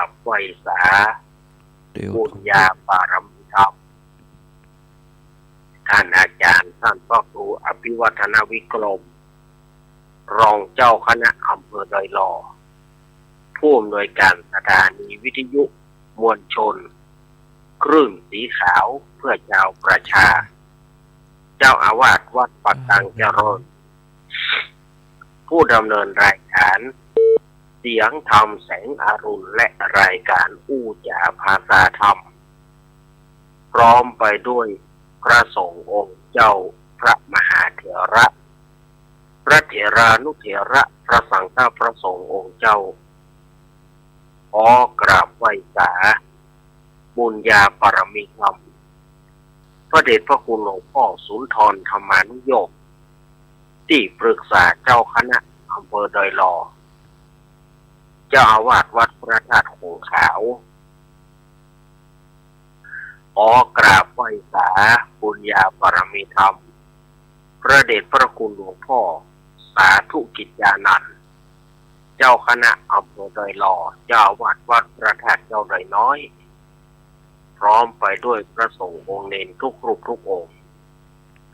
บไหว้สาเดี๋ยวบุญญาบารมีธรรมท่านอาจารย์ท่านพระครูอภิวัฒนวิกรมรองเจ้าคณะอำเภอดอยหล่อผู้อำนวยการสถานีวิทยุมวลชนคลื่นสีขาวเพื่อชาวประชาเจ้าอาวาสวัดปักตังเจริญผู้ดำเนินรายการเสียงธรรมแสงอรุณและรายการอู้จาภาษาธรรมพร้อมไปด้วยพระสงฆ์องค์เจ้าพระมหาเถระพระเถรานุเถระพระสังฆพระสงฆ์องค์เจ้าขอกราบไหว้สาบุญญาปรมิธรรมพระเดชพระคุณหลวงพ่อสุนทรธรรมานุโยคที่ปรึกษาเจ้าคณะอำเภอดอยหล่อเจ้าอาวาสวัดพระธาตุหงขาวขอกราบไหว้สาบุญญาปรมิธรรมพระเดชพระคุณหลวงพ่อสาธุกิจญาณันท์เจ้าคณะอำเภอดอยหล่อเจ้าอาวาสวัดพระธาตุเจ้าดอยน้อยพร้อมไปด้วยพระสงฆ์องค์เนนทุกรูปทุกองค์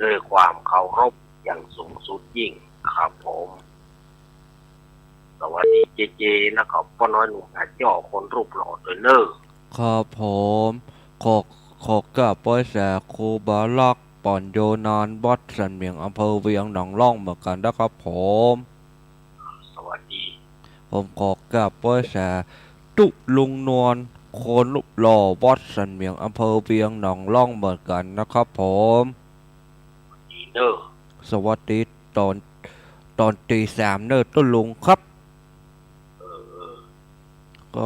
ด้วยความเคารพอย่างสูงสุดยิ่งครับผมสวัสดีเจเจแล้วก็พ่อน้อยหนุ่มอาจ่อคนรูปหล่อด้วยเนอครับผมขอกราบไหว้สาครูบาลักป่อนโยนานวัดสันเมียงอำเภอเวียงหนองล่องเหมือนกันนะครับผมสวัสดี ผมขอกราบไหว้สาตุลุงนวลโคนรูปหล่อวัดสันเมียงอำเภอเวียงหนองล่องเหมือนกันนะครับผมดีเนอสวัสดีตอนตีสามเนอตุลุงครับก็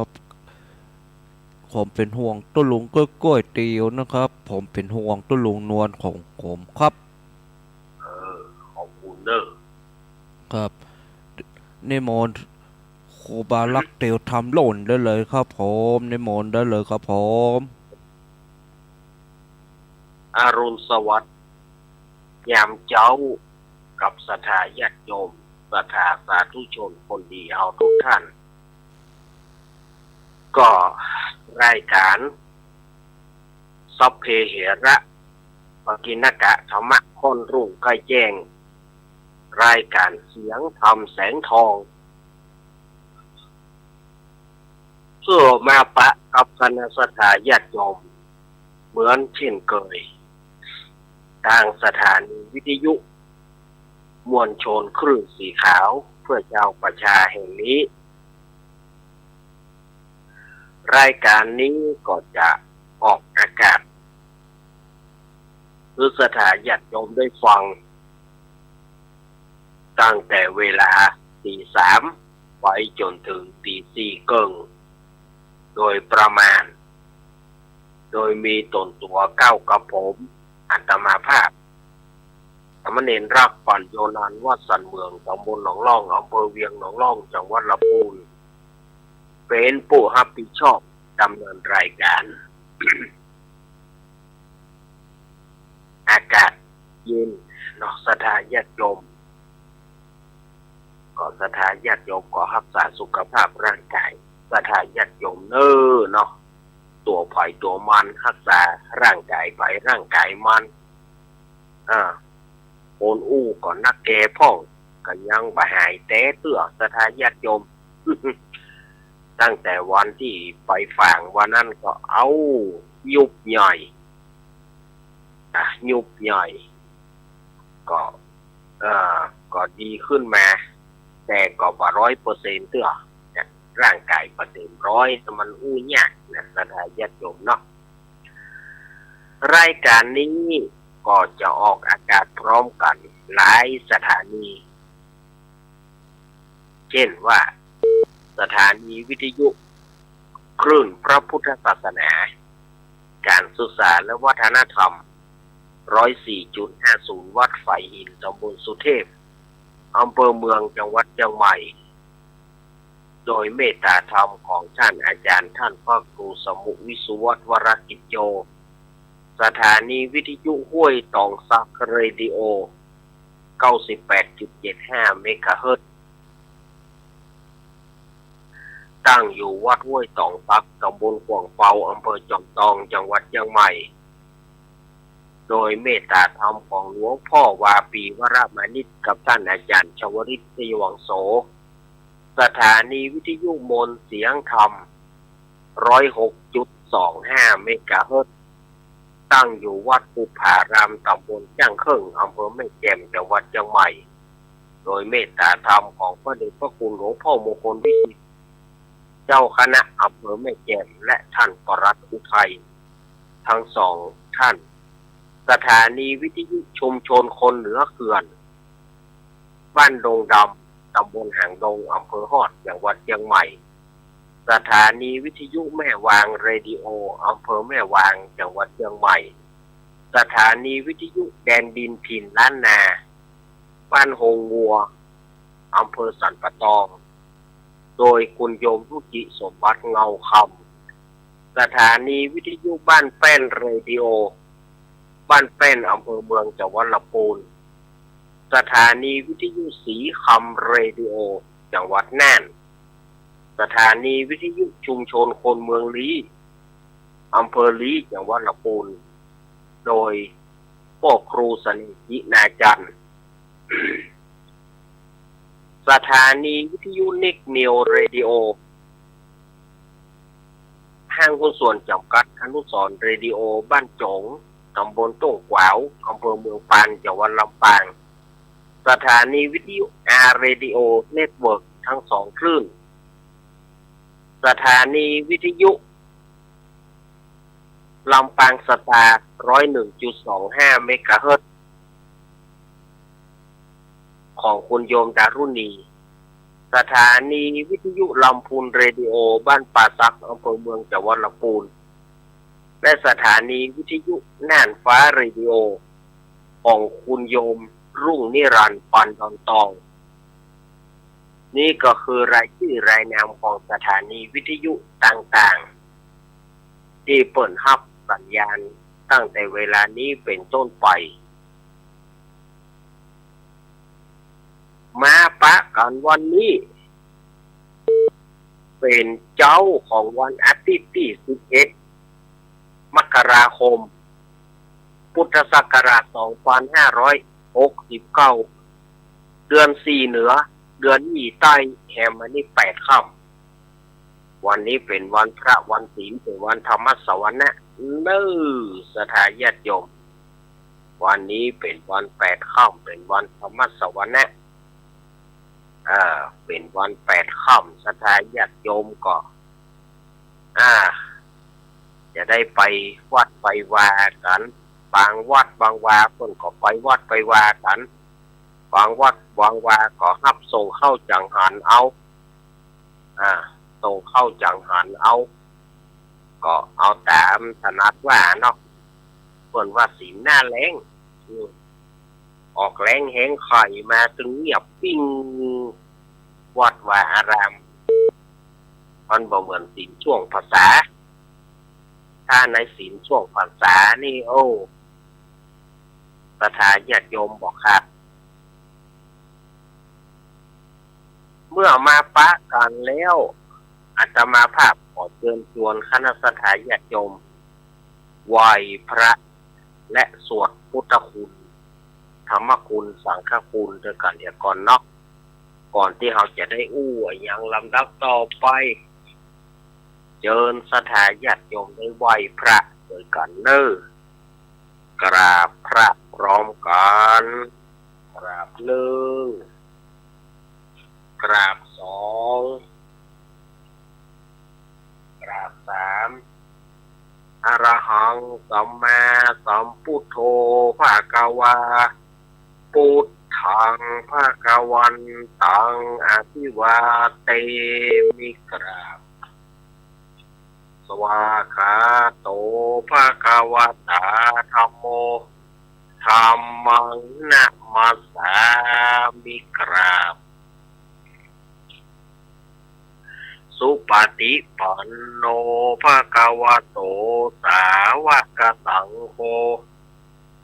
ผมเป็นห่วงตุลุงก้อยเตียวนะครับผมเป็นห่วงตุลุงนวลของผมครับขอบคุณเนอครับนิมนต์ครูบาลักเตียวทำหล่นได้เลยครับผมนิมนต์ได้เลยครับผมอรุณสวัสดิ์ยามเจ้ากับศรัทธาญาติโยมศรัทธาสาธุชนคนดีเอาทุกท่านก็รายการสัพเพเหระปกิณกะธรรมะคนรุ่งใกล้แจ้งรายการเสียงธรรมแสงทองเพื่อมาปะกับคณะศรัทธาญาติโยมเหมือนเช่นเคยทางสถานีวิทยุมวลชนคลื่นสีขาวเพื่อชาวประชาแห่งนี้รายการนี้ก็จะออกอากาศเพื่อสถาญาติโยมได้ฟังตั้งแต่เวลาตีสามไปจนถึงตีสี่เกิงโดยประมาณโดยมีตนตัวเก้ากับผมอัตมาภาพสามเณรรักปั่นโยนันวัดสันเมืองตำบลหนองล่องอำเภอเวียงหนองล่องจังหวัดลำพูนเป็นผู้รับผิดชอบดำเนินรายการ อากาศเย็นเนาะศรัทธาญาติโยมก็ศรัทธาญาติโยมก็รักษาสุขภาพร่างกายศรัทธาญาติโยมเนาะตัวไผ่ตัวมันรักษาร่างกายไผ่ร่างกายมันโอนอู้ก่อนนักแก่พ่องก็ยังบ่หายแต่เตื้อศรัทธาญาติโยม ตั้งแต่วันที่ไปฝางวันนั้นก็เอายุบใหญ่ยุบใหญ่ก็ดีขึ้นมาแต่ก็บ่100%เตื้อร่างกายประเต็ม100มันอู้ยากนะศรัทธาญาติโยมเนาะรายการนี้ก็จะออกอากาศพร้อมกันหลายสถานีเช่นว่าสถานีวิทยุคลื่นพระพุทธศาสนาการศึกษาและวัฒนธรรม 104.50 วัดไฟหินตำบลสุเทพอำเภอเมืองจังหวัดเชียงใหม่โดยเมตตาธรรมของท่านอาจารย์ท่านพระครูสมุวิสุวัฒน์วรกิจโยสถานีวิทยุห้วยตองซักเรดิโอ 98.75 เมกะเฮิรตซ์ ตั้งอยู่วัดห้วยตองปักตำบลขวางเปาอำเภอจอมทองจังหวัดเชียงใหม่โดยเมตตาธรรมของหลวงพ่อวาปีวรมานิตกับท่านอาจารย์ชวริตศรีวังโสสถานีวิทยุมนต์เสียงธรรม 106.25 เมกะเฮิรตซ์ตั้งอยู่วัดภูผารามตำบลจ้างเครื่องอำเภอแม่แจ่มจังหวัดเชียงใหม่โดยเมตตาธรรมของพระเดชพระคุณหลวงพ่อมงคลวิสิทธิ์เจ้าคณะอำเภอแม่แจ่มและท่านปลัดอุทัยทั้งสองท่านสถานีวิทยุชุมชนคนเหนือเขื่อนบ้านดงดำตำบลหางดงอำเภอฮอดจังหวัดเชียงใหม่สถานีวิทยุแม่วางเรดิโออำเภอแม่วางจังหวัดเชียงใหม่สถานีวิทยุแดนดินถิ่นล้านนาบ้านโฮงงัวอำเภอสันปะตองโดยคุณโยมรุจิสมบัติเงาคำสถานีวิทยุบ้านแป้นเรดิโอบ้านแป้นอำเภอเมืองจังหวัดลำพูนสถานีวิทยุสีคำเรดิโอจังหวัดน่านสถานีวิทยุชุมชนคนเมืองลี้อำเภอลี้จังหวัดลำพูนโดยพ่อครูสนิจินาจันทร์ สถานีวิทยุนิกเนียวเรดิโอห้างหุ้นส่วนจำกัดอนุสรณ์เรดิโอบ้านจงตำบลต้งกวาวอำเภอเมืองปานจังหวัดลำปางสถานีวิทยุอาร์เรดิโอเน็ตเวิร์กทั้งสองคลื่นสถานีวิทยุลำปางสตาร์ 101.25 เมกะเฮิรตซ์ของคุณโยมดารุณีสถานีวิทยุลำพูนเรดิโอบ้านป่าซักอำเภอเมืองจังหวัดลำพูนและสถานีวิทยุน่านฟ้าเรดิโอของคุณโยมรุ่งนิรันดร์ปันทองตองนี่ก็คือรายชื่อรายนามของสถานีวิทยุต่างๆที่เปิดรับสัญญาณตั้งแต่เวลานี้เป็นต้นไปมาปะกันวันนี้เป็นเจ้าของวันอาทิตย์ที่ 11 มกราคม พุทธศักราช 2569 เดือน 4 เหนือ เดือนอีใต้แห่มานี่ 8 ค่ำวันนี้เป็นวันพระวันศีลเป็นวันธรรมสวนะเน้อสถาญาติโยมวันนี้เป็นวัน8 ค่ำเป็นวันธรรมสวนะเป็นวัน8 ค่ำศรัทธาญาติโยมก็จะได้ไปวัดไปวากันบางวัดบางวาคนก็ไปวัดไปวากันบางวัดบางวาก็รับส่งเข้าจังหันเอาส่งเข้าจังหันเอาก็เอาตามถนัดว่าเนาะคนว่าศีลหน้าแรงออกแรงแห้งไข่มาตึงเงียบปิ้งวัดวาอารามมันบ่เหมือนศีลช่วงภาษาถ้าในศีลช่วงภาษานี่โอ้ศรัทธาญาติโยมบอกครับเมื่อมาปะกันแล้วอาตมาภาพขอเชิญชวนคณะศรัทธาญาติโยมไหว้พระและสวดพุทธคุณธรรมคุณสังฆคุณด้วยกันเดี๋ยวก่อนเนาะก่อนที่เราจะได้อย่างลำดับต่อไปเชิญศรัทธาญาติโยมได้ไหว้พระด้วยกันเน้อกราบพระพร้อมกันกราบหนึ่งกราบสองกราบสามอะระหังสัมมาสัมพุทโธภะคะวาพุทธังภะคะวันตังอภิวาเตมิกราบสวากขาโตภะคะวะตาธัมโมธัมมังนะมัสสามิกราบสุปฏิปันโนภะคะวะโตสาวกสังโฆ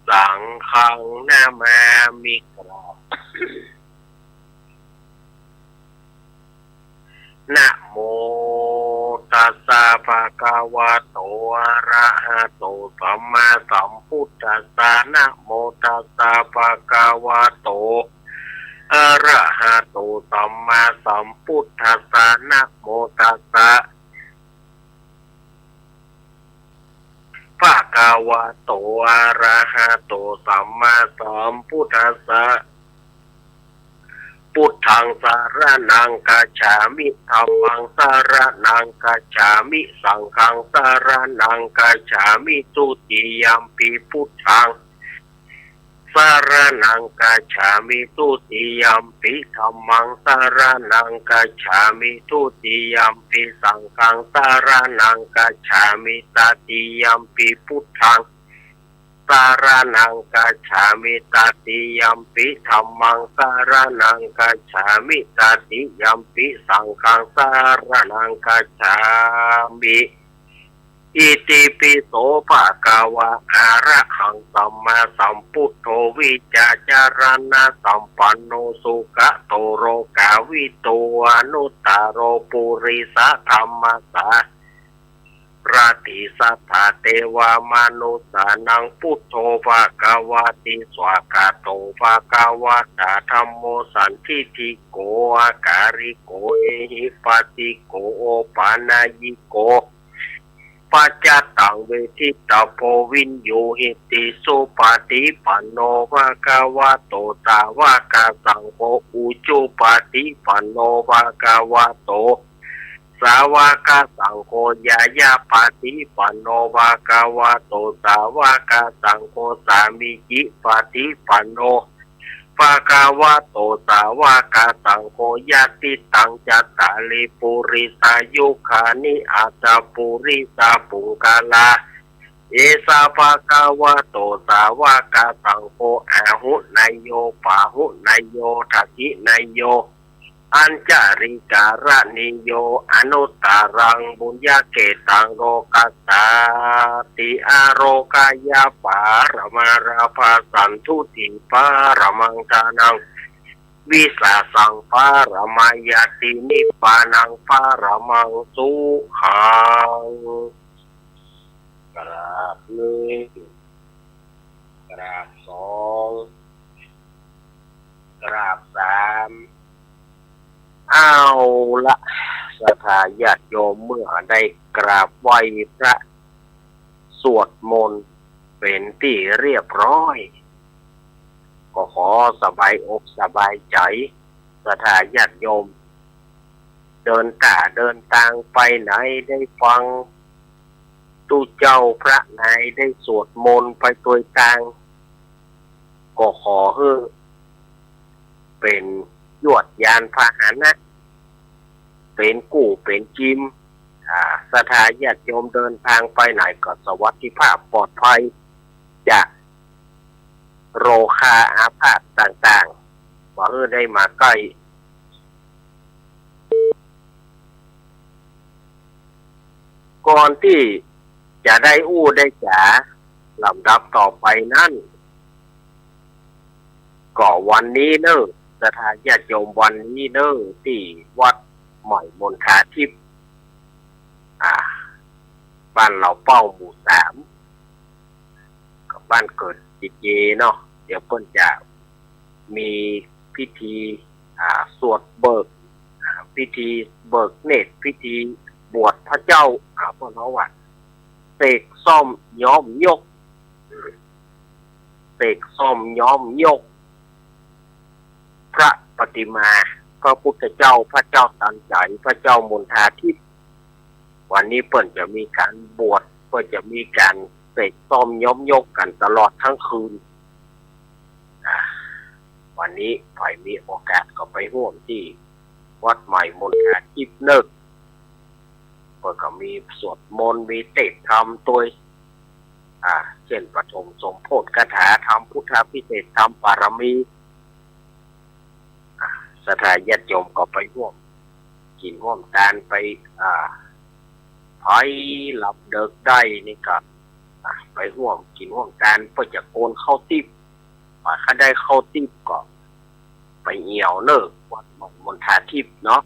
สังฆังนามามิกราบ นะโมตัสสะภะคะวะโตอะระหะโตสัมมาสัมพุทธัสสะนะโมตัสสะภะคะวะโตอะระหะโตสัมมาสัมพุทธัสสะนะโมตัสสะภะคะวะโตอะระหะโตสัมมาสัมพุทธัสสะพุทธังสารนังกัจฉามิธัมมังสารนังกัจฉามิสังฆังสารนังกัจฉามิทุติยัมปิพุทธังสารนังกัจฉามิทุติยัมปิธัมมังสารนังกัจฉามิทุติยัมปิสังฆังสารนังกัจฉามิตติยัมปิพุทธังสารนังกัจฉามิตติยัมปิธัมมังสารนังกัจฉามิตติยัมปิสังฆังสารนังกัจฉามิอิติปิโสภะคะวะอะระหังสัมมาสัมพุทโธวิจาจารณะสัมปันโนสุขโตโรกาวิโตอนุตตโรปุริสธัมมัสสะราติสัทธาเทวามนุสสานังพุทโธภะคะวะติสวากาโตภะคะวะตาธัมโมสันทิฏฐิโกอาการิโกเอหิปัสสิโกโอปานายิโกปัจจตังเวทิตาโพวินโยหิติสุปฏิปันโนภะคะวะโตสาวกสังโฆอุจุปฏิปันโนภะคะวะโตสาวกสังโฆยายาปฏิปันโนภะคะวะโตสาวกสังโฆสามิจิปฏิปันโนภะคะวะโตสาวกสังโฆญาติตังจัตตาลิปุริสายุขานิอาจาปุริสาปุงกาลาเอสาภะคะวะโตสาวกสังโฆอาหุนายโยปาหุนายโยทักขินายโยอัญจาริการณิโยอนุตตรังบุญญาเกตังโลกัสสาติอาโรกายาปารมาราภาสันทุติปารมังกานังวิสาสังปารมายาตินิพพานังปารมังสุขังกราบหนึ่งกราบสองกราบสามเอาละศรัทธาญาติโยมเมื่อได้กราบไหว้พระสวดมนต์เป็นที่เรียบร้อยก็ขอสบายอกสบายใจศรัทธาญาติโยมเดินทางไปไหนได้ฟังตู้เจ้าพระไหนได้สวดมนต์ไปตัวต่างก็ขอให้เป็นยวดยานพาหนะเป็นกู้เป็นจิมศรัทธาญาติโยมเดินทางไปไหนก็สวัสดิภาพปลอดภัยจากโรคาอาพาธต่างๆว่าได้มาใกล้ก่อนที่จะได้อู้ได้จ๋าลำดับต่อไปนั่นก็วันนี้เนอะศรัทธาญาติโยมวันนี้เนอะที่วัดใหม่มณฑาทิพย์บ้านเราเป้าหมู่3กับบ้านเกิดจิตเยเนาะเดี๋ยวเพิ่นจะมีพิธีสวดเบิกพิธีเบิกเนตรพิธีบวชพระเจ้าพวกเราว่าเสกซ่อมย้อมยกเสกซ่อมย้อมยกพระปฏิมาพระพุทธเจ้าพระเจ้าตันใจพระเจ้ามณฑาทิพย์วันนี้เปิ่นจะมีการบวชเปิ่นจะมีการเสกซ่อมย้อมยกกันตลอดทั้งคืนวันนี้ใครมีโอกาสก็ไปร่วมที่วัดใหม่มณฑาทิพย์เนิกเปิ่นก็มีสวดมนต์มีเทศธรรมตัวเช่นปฐมสมโภชคาถาธรรมพุทธพิเศษธรรมปารมีศรัทธาญาติโยมก็ไปร่วมกินร่วมทานไปไผ่หลับเดิกได้นี่ก็ไปร่วมกินร่วมทานเพื่อจะโกนเข้าติ๊บถ้าได้เข้าติ๊บก็ไปเอี่ยวเนอะวัดมณฑาทิพย์เนาะ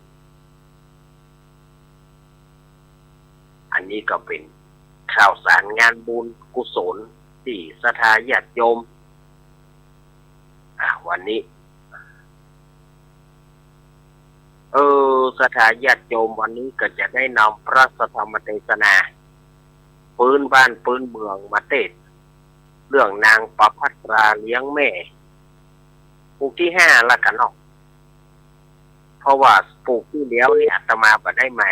อันนี้ก็เป็นข่าวสารงานบุญกุศลที่ศรัทธาญาติโยมวันนี้ศรัทธาญาติโยมวันนี้ก็จะได้นำพระธรรมเทศนาปืนบ้านปืนเมืองมาเทศเรื่องนางประภัตราเลี้ยงแม่ปลูกที่5ละกันเนาะเพราะว่าปลูกที่แล้วนี่อาตมาบ่ได้มา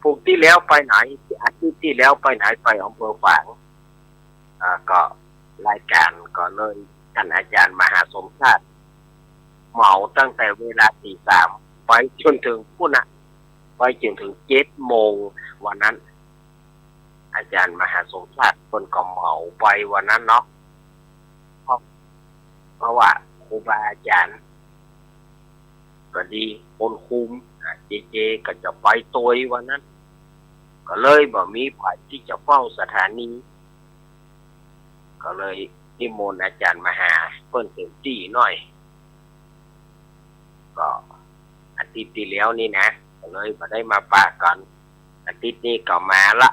ปลูกที่แล้วไปไหนอาทิตย์ที่แล้วไปไหนไปอำเภอฝางก็รายการก็เลยท่านอาจารย์มหาสมชาติเหมาตั้งแต่เวลา3:00ไปจนถึงพุ่นน่ะไปจนถึง7:00วันนั้นอาจารย์มหาสมชาติคนก็เหมาไปวันนั้นเนาะเพราะว่าครูบาอาจารย์ก็ดีคนคุมเจก็จะไปตัววันนั้นก็เลยบ่มีไผที่จะเฝ้าสถานีก็เลยนิมนต์อาจารย์มหาเพิ่นเต็มที่หน่อยก็อาทิตย์ที่แล้วนี่นะก็เลยบ่ได้มาปะกันอาทิตย์นี้ก็มาละ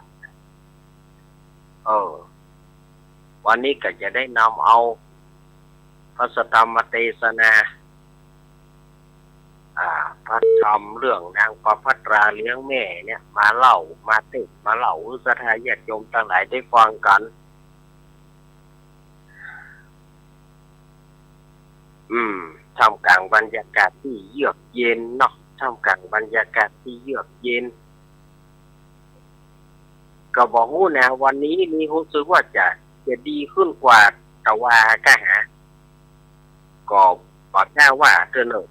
วันนี้ก็จะได้นำเอาพระธรรมเทศนาพระธรรมเรื่องนางประภัตราเลี้ยงแม่เนี่ยมาเล่ามาเทศมาเล่าศรัทธาญาติโยมทั้งหลายได้ฟังกันท่ามกลางบรรยากาศที่เยือกเย็นเนาะท่ามกลางบรรยากาศที่เยือกเย็นก็บอกว่านะวันนี้นี่รู้สึกว่าจะดีขึ้นกว่าแต่ว่าก็ก็บอกแค่ว่าเธอหนึ่ง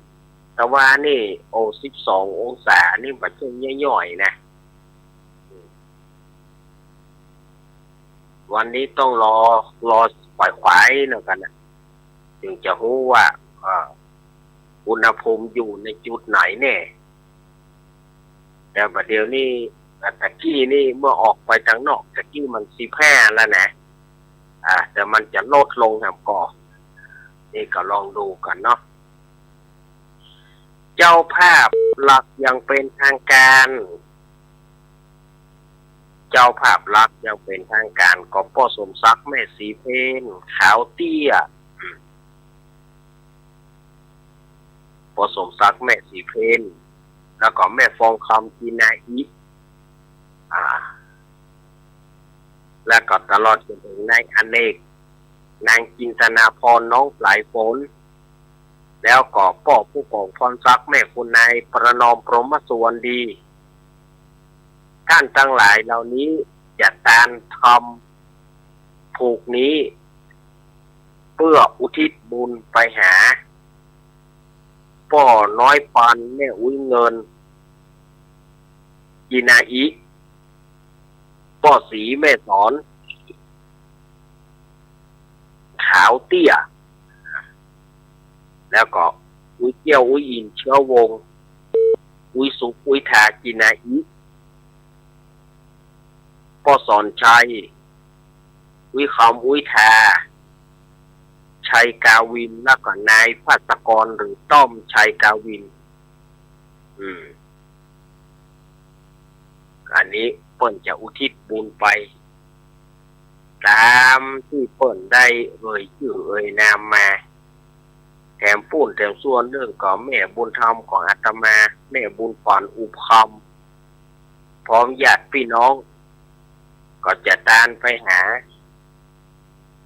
แต่ว่านี่12 องศานี่มันช่วงย่อยๆนะวันนี้ต้องรอปล่อยควายหน่อยกันนะจึงจะรู้ว่าอุณหภูมิอยู่ในจุดไหนแน่แต่ประเดี๋ยวนี้ตะกี้นี่เมื่อออกไปทางนอกตะกี้มัน15แล้วนะแต่มันจะลดลงครับก่อนี่ก็ลองดูกันเนาะเจ้าภาพหลักยังเป็นทางการเจ้าภาพหลักยังเป็นทางการก็พ่อสมศักดิ์แม่สีเพนขาวเตี้ยพ่อสมศักดิ์แม่สีเพนแล้วก็แม่ฟองคำจีนาอิแล้วก็ตลอดจนถึงนายอเนกนางจินตนาพรน้องปลายฝนแล้วก็พ่อผู้กองพรศักดิ์แม่คุณนายประนอมพรหมสุวรรณดีท่านทั้งหลายเหล่านี้จะตานทำผูกนี้เพื่ออุทิศบุญไปหาพ่อน้อยปันแม่อุ้ยเงินจีนาอิพ่อสีแม่สอนขาวเตี้ยแล้วก็อุ้ยเกี้ยวอุ้ยอินเชื้อวงอุ้ยสุกอุ้ยทาจีนาอิพ่อสอนชัยอุ้ยคำอุ้ยทาชัยกาวินแล้วก็นายภัสกรหรือต้อมชัยกาวินอันนี้เปิ้นจะอุทิศบุญไปตามที่เปิ้นได้ชื่อนามมาแถมปูนแถมส่วนเรื่องของแม่บุญธรรมของอาตมาแม่บุญขวัญอุปคำพร้อมญาติพี่น้องก็จะตานไปหา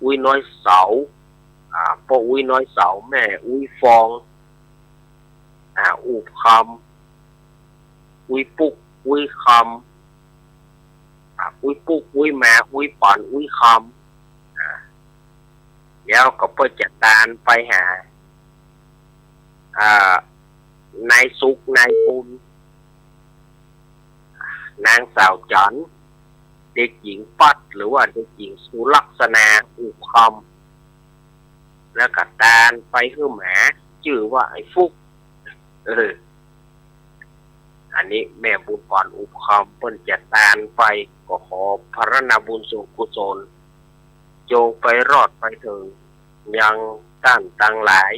อุ้ยน้อยเสาพ่ออุ้ยน้อยเสาแม่อุ้ยฟองอุปคำอุ้ยปุกอุ้ยคำอุ้ยปุกอุ้ยแม่อุ้ยป่อนอุ้ยคำแล้วก็เพื่อจะตานไปหานายสุกนายปุณนางสาวจันเด็กหญิงปัดหรือว่าเด็กหญิงสุลักษณาอุคำแล้วก็ตานไปคือหมาชื่อว่าไอ้ฟุกอันนี้แม่บุญก่อนอุคำเพิ่นจะตานไปก็ขอพระนาบุญสุกุศลจงไปรอดไปถึงยังต้านต่างหลาย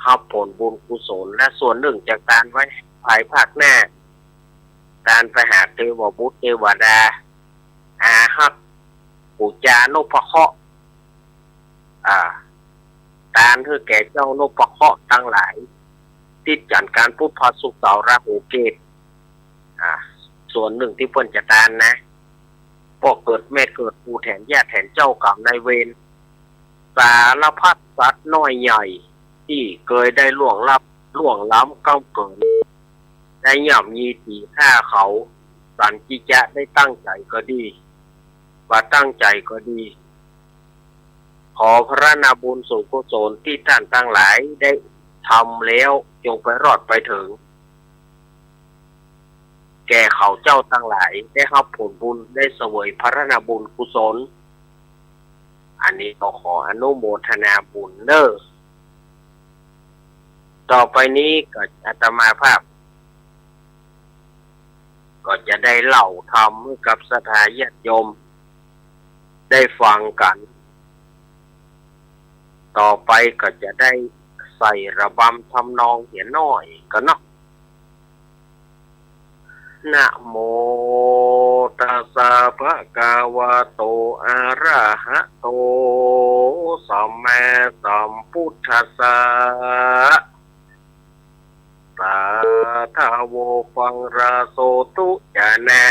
รับผลบุญกุศลและส่วนหนึ่งจากตานไว้ภายภาคหน้า การไปหาเทวบุตรเทวดาอาฮักปูจานพเคราะห์การคือแก่เจ้านพเคราะห์ทั้งหลายติดจันการพุทธสุขเสาราหูเกตส่วนหนึ่งที่เพิ่นจะตานนะพวกเกิดแม่เกิดผู้แทนญาติแทนเจ้ากรรมนายเวรสารพัดสัตว์น้อยใหญ่ที่เคยได้ล่วงล้ำก้าวเกินได้ย่ำยีตีฆ่าเขาสันจิจะได้ตั้งใจก็ดีว่าตั้งใจก็ดีขอพระนาบุญสุกุศลที่ท่านทั้งหลายได้ทำแล้วจงไปรอดไปถึงแก่เขาเจ้าทั้งหลายได้รับผลบุญได้เสวยพระนาบุญกุศลอันนี้ก็ขออนุโมทนาบุญเด้อต่อไปนี้ก็อาตมาภาพก็จะได้เล่าธรรมให้กับศรัทธาญาติโยมได้ฟังกันต่อไปก็จะได้ใส่ระบำทำนองเหียน้อยกันเนาะนะโมตัสสะภะคะวะโตอะระหะโตสัมมาสัมพุทธัสสะตาทาโวฟังราโสตุจานา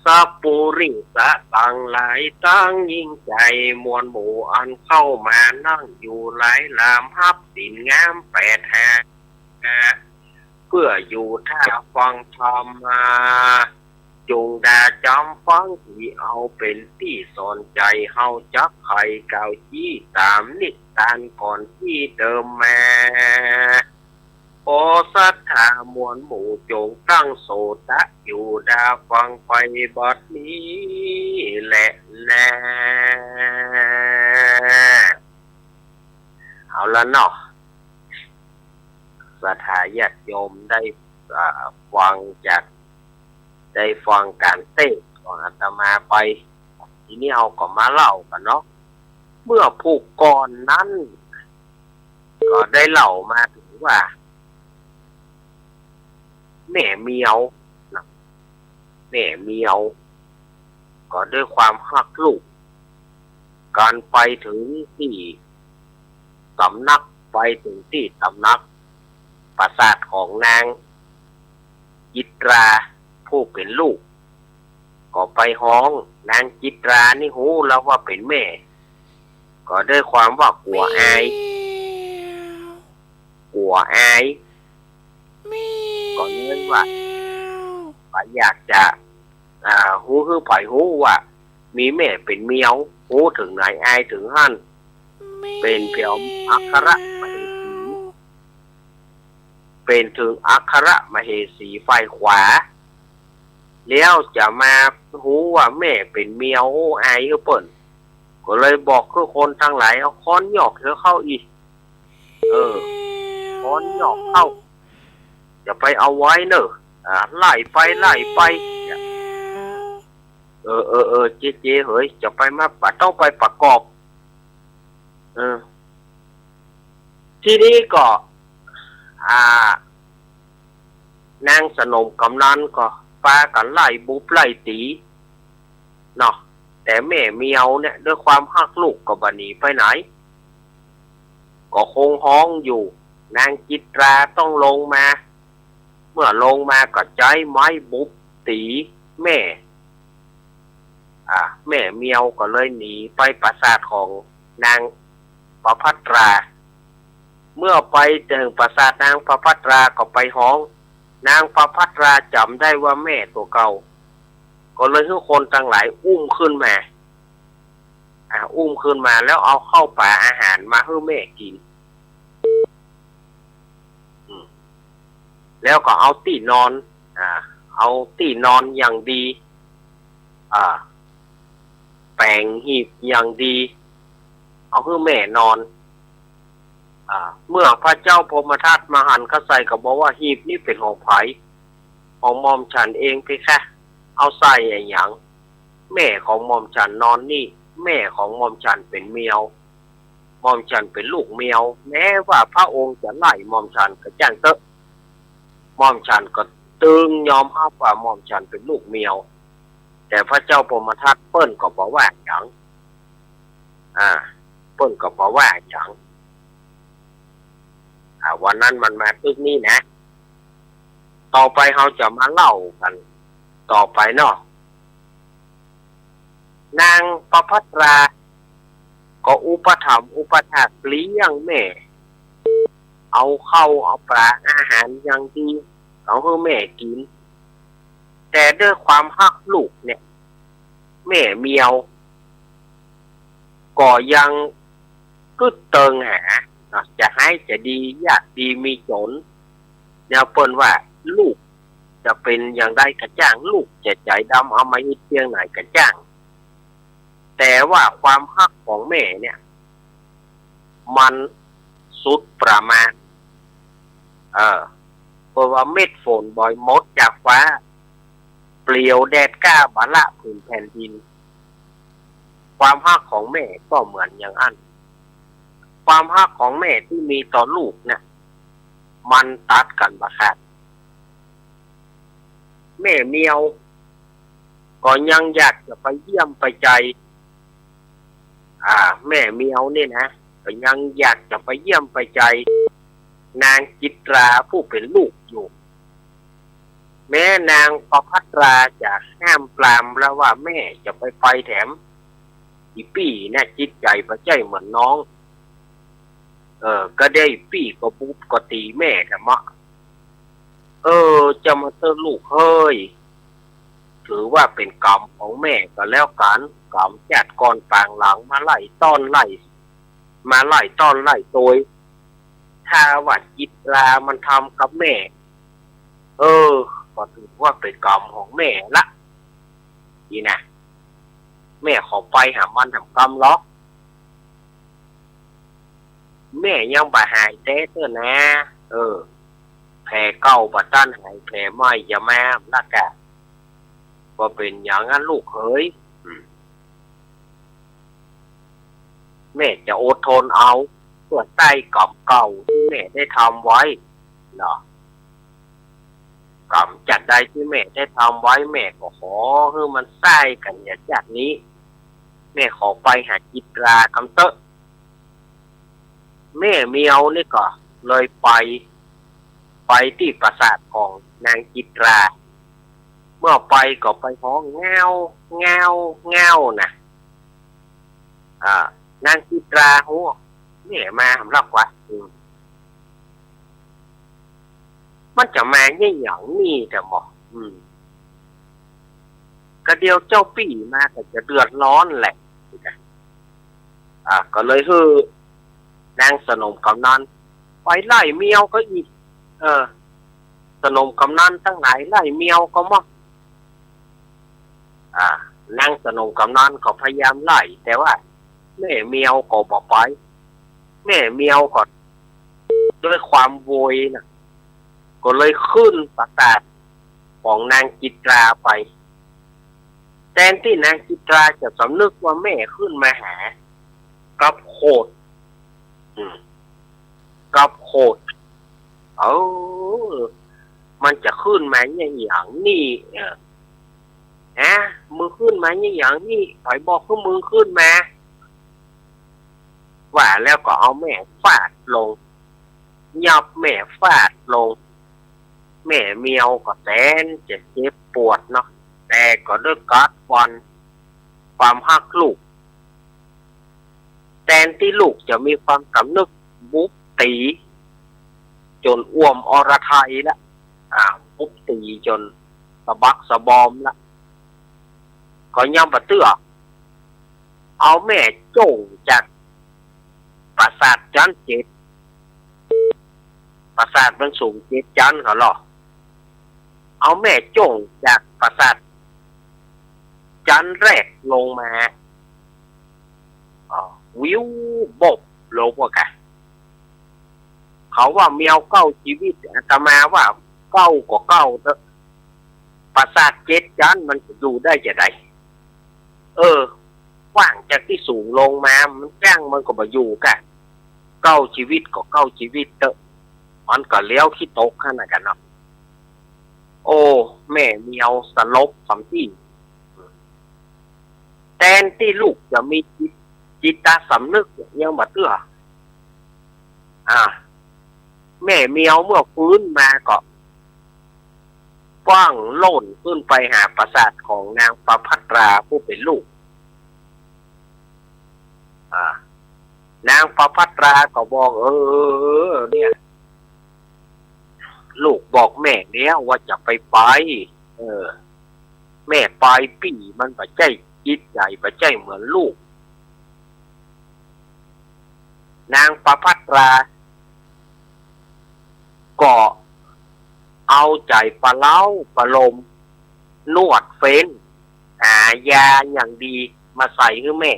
สัพปุริสะตั้งหลายตั้งยิ่งใจมวลหมู่อันเข้ามานั่งอยู่หลายลามฮับสินงามแปดแห่งเพื่ออยู่ท่าฟังธรรมมาจงดาจำฟังที่เอาเป็นที่สนใจเฮาจักไข่เก่าจี้ตามนิทานก่อนที่เดิมมาขอศรัทธามวลหมู่จงตั้งโสตะอยู่ดาฟังไปบัดนี้แหละแน่เอาละเนาะศรัทธาญาติโยมได้ฟังจากได้ฟังการเทศน์ของอาตมาไปทีนี้เราก็มาเล่ากันเนาะเมื่อผู้ก่อนนั้นก็ได้เล่ามาถึงว่าแม่เมียวนะแม่เมียวก็ด้วยความฮักลูกการไปถึงที่สำนักไปถึงที่สำนักปราสาทของนางจิตราผู้เป็นลูกก็ไปฮ้องนางจิตรานี่หูแล้วว่าเป็นแม่ก็ด้วยความว่ากลัวอายก็เนื่องว่าอยากจะหูคือไผ่หูว่ามีแม่เป็นเมียวหูถึงไหนอายถึงหั่นเป็นเพียงอัคระมเหสีเป็นถึงอัคระมเหสีฝ่ายขวาแล้วจะมาหูว่าแม่เป็นเมียวอายเปิ้นก็เลยบอกคือคนทั้งหลายเอาค้อนหยอกเธอเข้าอีกค้อนหยอกเข้าจะไปเอาไว้เนอะไล่ไปเจ๊เฮ้ยจะไปมาปะต้องไปประกอบที่นี้ก็นางสนมกำนันก็ปากันไล่บุบไล่ตีเนาะแต่แม่เมียวเนี่ยด้วยความฮักลูกก็บ่หนีไปไหนก็คงห้องอยู่นางจิตราต้องลงมาเมื่อลงมาก็ใจไม้บุบตีแม่แม่เมียวก็เลยหนีไปปราสาทของนางประภัตราเมื่อไปถึงปราสาทนางประภัตราก็ไปห้องนางประภัตราจำได้ว่าแม่ตัวเก่าก็เลยทุกคนทั้งหลายอุ้มขึ้นมาแล้วเอาเข้าป่าอาหารมาให้แม่กินแล้วก็เอาที่นอนอย่างดีแปลงหีบอย่างดีเอาให้แม่นอนเมื่อพระเจ้าพรหมทัตมหันต์ก็ใส่ก็บอกว่าหีบนี่เป็นของไผของหม่อมฉันเองพี่แค่เอาใส่อย่างแม่ของหม่อมฉันนอนนี่แม่ของหม่อมฉันเป็นเมียวหม่อมฉันเป็นลูกเมียวแม้ว่าพระองค์จะไล่หม่อมฉันก็จ้างเตอะ ม่อมฉันก็ตึงยอมรับว่าม่อมฉันเป็นลูกเมียวแต่พระเจ้าพรหมทัตเปิ้นก็บอกว่าอย่างเปิ้นก็บอกว่าอย่างวันนั้นมันมาตึกนี้นะต่อไปเราจะมาเล่ากันต่อไปเนาะนางประภัตราก็อุปถัมภ์อุปถากเลี้ยงแม่เอาเข้าเอาปลาอาหารอย่างดีเอาให้แม่กินแต่ด้วยความฮักลูกเนี่ยแม่เมียวก็ยังกึดเติงหาจะให้จะดียากดีมีจนแนวเปิ้นว่าลูกจะเป็นอย่างไรกระจ้างลูกจะใจดำเอามาอีกเพียงไหนกระจ้างแต่ว่าความฮักของแม่เนี่ยมันสุดประมาณเพราะว่าเม็ดฝนบ่อยมดจากฟ้าเปลี่ยวแดดกล้าบาละผืนแผ่นดินความฮักของแม่ก็เหมือนอย่างอันความฮักของแม่ที่มีต่อลูกเนี่ยมันตัดกันบ่ขาดแม่เมียวก็ยังอยากจะไปเยี่ยมไปใจแม่เมียวนี่นะก็ยังอยากจะไปเยี่ยมไปใจนางจิตราผู้เป็นลูกอยู่แม่นางประภัตราจะห้ามปรามแล้วว่าแม่จะไปแถมอีปี่เนี่ยจิตใจประใจเหมือนน้องก็ได้ปี่ก็ปุ๊บก็ตีแม่แต่มะจะมาเจอลูกเฮ้ยถือว่าเป็นกรรมของแม่ก็แล้วกันกรรมจัดก่อนปางหลังมาไล่ต้อนไล่โดยถ้าว่าจิตรามันทำกับแม่ก็ถือว่าเป็นกรรมของแม่ละนี่นะแม่ขอไปหามันทำกรรมหรอกแม่ยังบ่หายเต้เถอะนะแผลเก่าบ่ต้านหายแผลใหม่อย่ามาละกะก็เป็นอย่างนั้นลูกเฮ้ยแม่จะอดทนเอาเพื่อใต้กรรมเก่าที่แม่ได้ทำไว้เนาะกรรมจัดใดที่แม่ได้ทำไว้แม่ก็ขอให้มันใต้กันอย่าจากนี้แม่ขอไปหาจิตราคำเตอะแม่เมียวนี่ก็เลยไปที่ปราสาทของนางจิตราเมื่อไปก็ไปห้องเงานะนางจิตราโหแม่มาสำหรับว่ามันจะมาเงี้ยอย่างนี้แต่บอกก็เดียวเจ้าปี่มาก็จะเดือดร้อนแหละก็เลยคือนางสนมกำนันไปไล่เมียวก็อีกสนมกำนันทั้งหลายไล่เมียวก็มั่งนางสนมกำนันก็พยายามไล่แต่ว่าแม่เมียวก็บอกไปแม่เมียวก็ด้วยความโวยนะก็เลยขึ้นปราสาทของนางจิตราไปแทนที่นางจิตราจะสำนึกว่าแม่ขึ้นมาหากับโคตรกับโคตรมันจะขึ้นมาอย่างนี้มือขึ้นมาอย่างนี้ถอยบอกให้มือขึ้นมาว่าแล้วก็เอาแม่ฟาดลงยับแม่ฟาดลงแม่เมียวก็แสนจะเจ็บปวดเนาะแต่ก็ด้วยกัดฟันความฮักลูกแทนที่ลูกจะมีความสำนึกบุบตีจนอ้วมอรไทยละบุบตีจนสะบักสะบอมละก็ย่ำปะเตื้อเอาแม่โจ่งจากปราสาทจันเจ็ดปราสาทมันสูง7 ชั้นเขาหรอเอาแม่โจ่งจากปราสาทจันแรกลงมาวิวบกลงว่ากันเขาว่าเมียวเก้าชีวิตอาตมาว่าเก้าก็เก้าเถอะปราสาท7 ชั้นมันจะดูได้จะไดว่างจากที่สูงลงมามันจ้างมันก็มาอยู่กันเก้าชีวิตก็เก้าชีวิตเถอะมันก็เลี้ยวขี้ตกขนาดกันเนาะ โอ้แม่เมียวสลบสำที่แทนที่ลูกจะมีจิตตสำนึกยังบ่เตื้อแม่เมียวเมื่อฟื้นมาก็ฟ้างโล่นขึ้นไปหาปราสาทของนางประภัตราผู้เป็นลูกนางประภัตราก็บอกเนี่ยลูกบอกแม่แล้วว่าจะไปแม่ไปปี่มันปัจจัยจิตใจปัจจัยเหมือนลูกนางประภัตราก็เอาใจปลาเล้าปลาลมนวดเฟ้นหายาอย่างดีมาใส่ให้แม่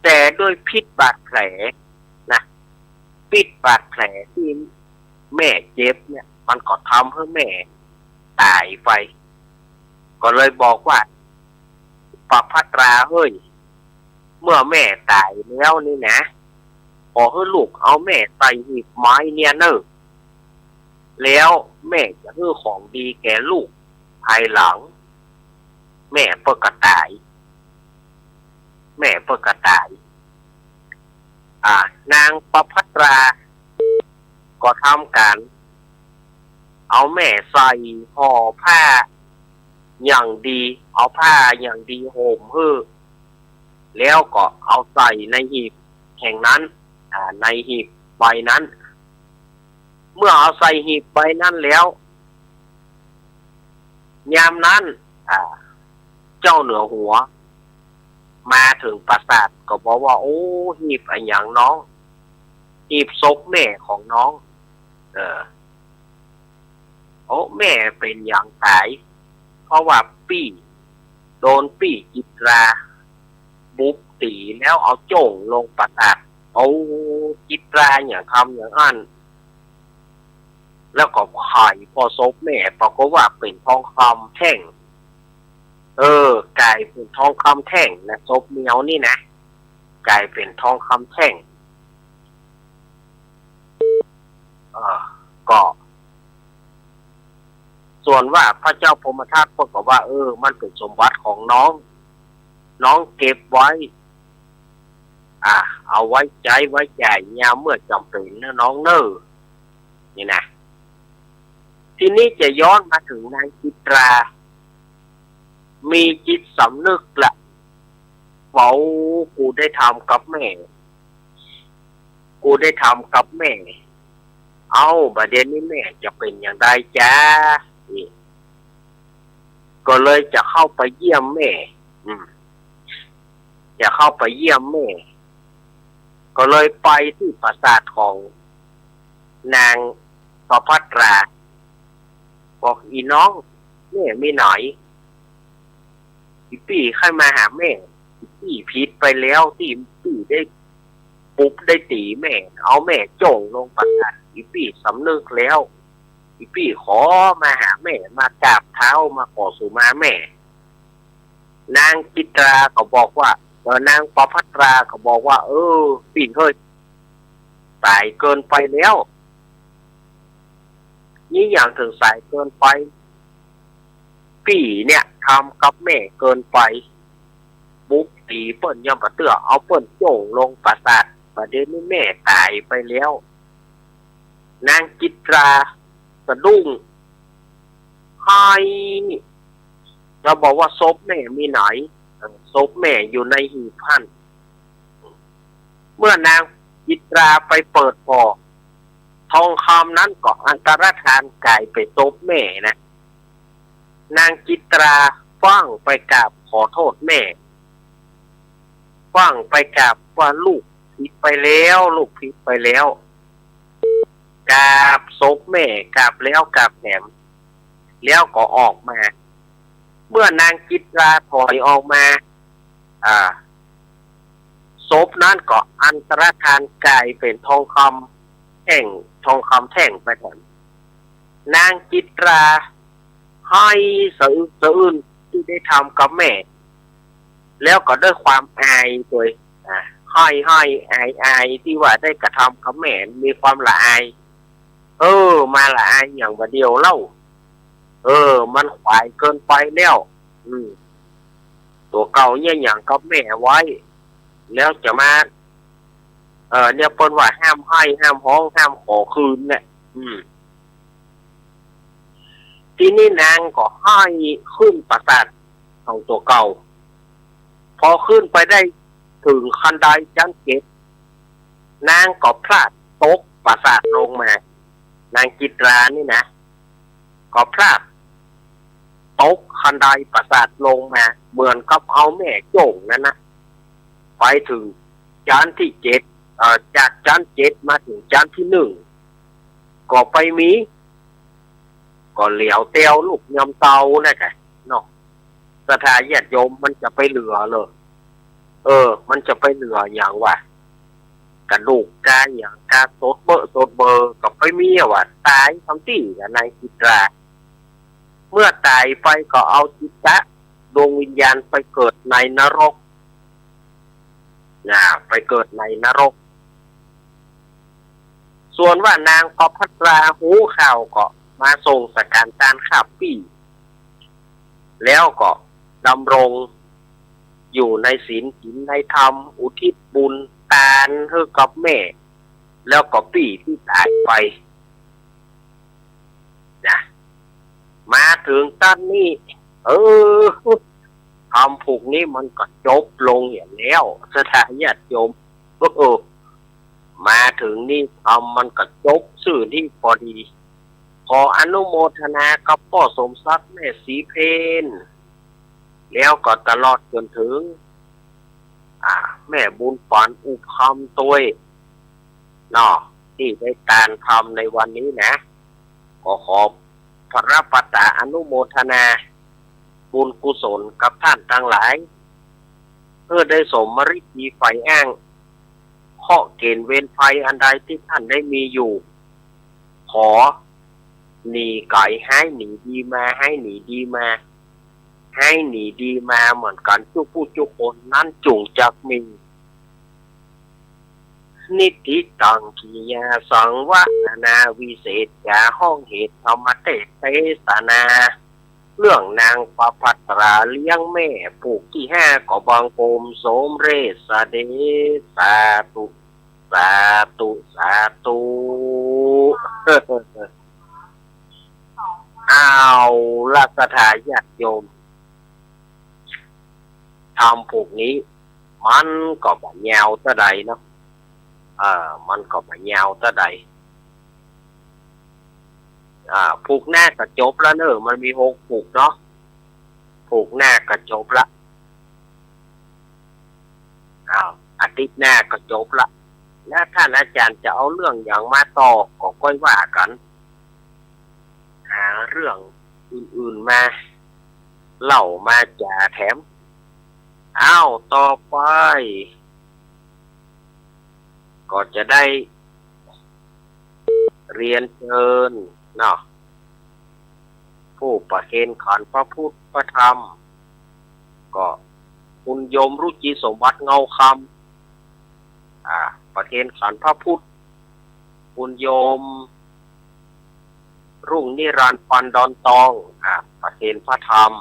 แต่ด้วยพิษบาดแผลนะพิษบาดแผลที่แม่เจ็บเนี่ยมันก็ทำให้แม่ตายไปก็เลยบอกว่าประภัตราเฮ้ยเมื่อแม่ตายแล้วนี่นะขอให้ลูกเอาแม่ใส่หีบไม้เนี่ยเนอะแล้วแม่จะให้ของดีแก่ลูกภายหลังแม่เปิดกระต่ายนางประภัตราก็ทำการเอาแม่ใส่ห่อผ้าอย่างดีเอาผ้าอย่างดีห่มให้แล้วก็เอาใส่ในหีบแห่งนั้นในหีบใบนั้นเมื่อเอาใส่หีบใบนั้นแล้วยามนั้นเจ้าเหนือหัวมาถึงปราสาทก็บอกว่าโอ้หีบอะไรอย่างน้องหีบศพแม่ของน้องโอ้แม่เป็นอย่างตายเพราะว่าโดนจิตราบุกตีแล้วเอาโจ่งลงปราสาทเอาจิตราอย่างทำอย่างนั้นแล้วก็ไข่พอศพแม่ปรากฏว่าเป็นทองคำแท่งกลายเป็นทองคำแท่งนะศพเมียวนี่นะกลายเป็นทองคำแท่งก็ส่วนว่าพระเจ้าพมทัตก็บอกว่ามันเป็นสมบัติของน้องเก็บไว้เอาไว้ใจไว้ใหญ่ยามเมื่อจำเป็นนะน้องเนอนี่นะทีนี้จะย้อนมาถึงนางจิตรามีจิตสำนึกละกูได้ทำกับแม่เอาประเด็นนี้แม่จะเป็นอย่างไรจ้าก็เลยจะเข้าไปเยี่ยมแม่ก็เลยไปที่ปราสาทของนางประภัตราบอกอีน้องแม่มีไหนอีปี่ใครมาหาแม่อีปี่ผิดไปแล้วที่ปี่ได้ปุ๊บได้ตีแม่เอาแม่โจ่งลงปราสาทอีปี่สำนึกแล้วอีปี่ขอมาหาแม่มากราบเท้ามาขอสุมาแม่นางจิตราก็บอกว่านางประภัตราก็บอกว่าปี่เฮ้ยตายเกินไปแล้วนี่อย่างถึงสายเกินไปปี่เนี่ยทำกับแม่เกินไปบุกตีเปิ้นย่ำประเตื้อเอาเปิ้นโจ่งลงปราสาทประเด็นนี้แม่ตายไปแล้วนางจิตราสะดุ้งให้เราบอกว่าศพแม่มีไหนศพแม่อยู่ในหีบพันเมื่อนางจิตราไปเปิดพอทองคำนั้นก็อันตรธานกายไปศพแม่นะนางจิตราฟังไปกราบขอโทษแม่ฟังไปกราบว่าลูกผิดไปแล้วกราบศพแม่กราบแล้วกราบแถมแล้วก็ออกมาเมื่อนางจิตราถอยออกมาศพนั้นก็อันตรธานกายเป็นทองคำแท่งไปแถมนางจิตราให้สะอื้นที่ได้ทำกับแม่แล้วก็ด้วยความอายตัวให้อายที่ว่าได้กระทำกับแม่มีความละอายมาละอายอย่างว่าเดียวเล่า มันขวายเกินไปแล้วตัวเก่าเนี่ยอย่างกับแม่ไว้ แล้วจะมาเนี่ยเปิ้นว่าห้ามให้ห้ามห้องห้ามขอคืนเนี่ยทีนี้นางก็ให้ขึ้นปราสาทของตัวเก่าพอขึ้นไปได้ถึงคันไดชั้น7นางก็พลาดตกปราสาทลงมานางจิตรานี่นะก็พลาดตกคันไดปราสาทลงมาเหมือนกับเอาแม่โจ่งนั่นนะไปถึงชั้นที่7จากชั้น7มาถึงชั้นที่1ก็ไปมีก็เหลียวเตียวลูกยำเตานะแกเนาะสถาญาติโยมมันจะไปเหลือเลยมันจะไปเหลืออย่างว่ากระดูกกาอย่างกาโซดเบอร์กับไปมีว่าตายทำที่กับนายจิตราเมื่อตายไปก็เอาจิตตะดวงวิญญาณไปเกิดในนรกไปเกิดในนรกส่วนว่านางพภัตราหูข่าวก็มาส่งสการตานข้าปี้แล้วก็ดำรงอยู่ในศีลกินในธรรมอุทิศบุญตานให้กับแม่แล้วก็ปี้ที่ตายไปนะมาถึงต้นนี้ทำผูกนี้มันก็จบลงอย่างแล้วสถาญาติโยมมาถึงนี่ทำมันก็จบสื่อที่พอดีขออนุโมทนากับพ่อสมศักดิ์แม่สีเพนแล้วก็ตลอดจนถึงแม่บุญฝันอุคำตัวเนาะที่ได้การทำในวันนี้นะขอพระปัตตาอนุโมทนาบุญกุศลกับท่านทั้งหลายเพื่อได้สมฤทธิ์ไฟแอ้งข้อเกณฑ์เวรภัยอันใดที่ท่านได้มีอยู่ขอหนีไก่ให้หนีดีมาให้หนีดีมาให้หนีดีมาเหมือนกันทุกผู้ทุกคนนั่นจุงจักมีนิติตังกิยาสังวนาวิเศษยาห้องเหตุธรรมเทศนาเรื่องนางพภัตราเลี้ยงแม่ผูกที่5ก็บังคมโสมเรศเดสาธุสาธุสาธุลักษณะญาติโยมทำผูกนี้มันก็บ่ยาวเท่าใดเนาะมันก็บ่ยาวเท่าใดผูกหน้ากระจบแล้วเนอะมันมี6ผูกเนาะผูกหน้ากระจบละอาทิตย์หน้ากระจบละแล้วท่านอาจารย์จะเอาเรื่องอย่างมาต่อก็ค่อยว่ากันหาเรื่องอื่นๆมาเล่ามาจ่าแถมต่อไปก็จะได้เรียนเชิญเนาะผู้ประเคนขันพระพุทธพระธรรมก็คุณโยมรุจิสมบัติเงาคำประเคนขันพระพุทธคุณโยมรุ่งนิรันดร์ปันดอนตองประเคนพระธรรม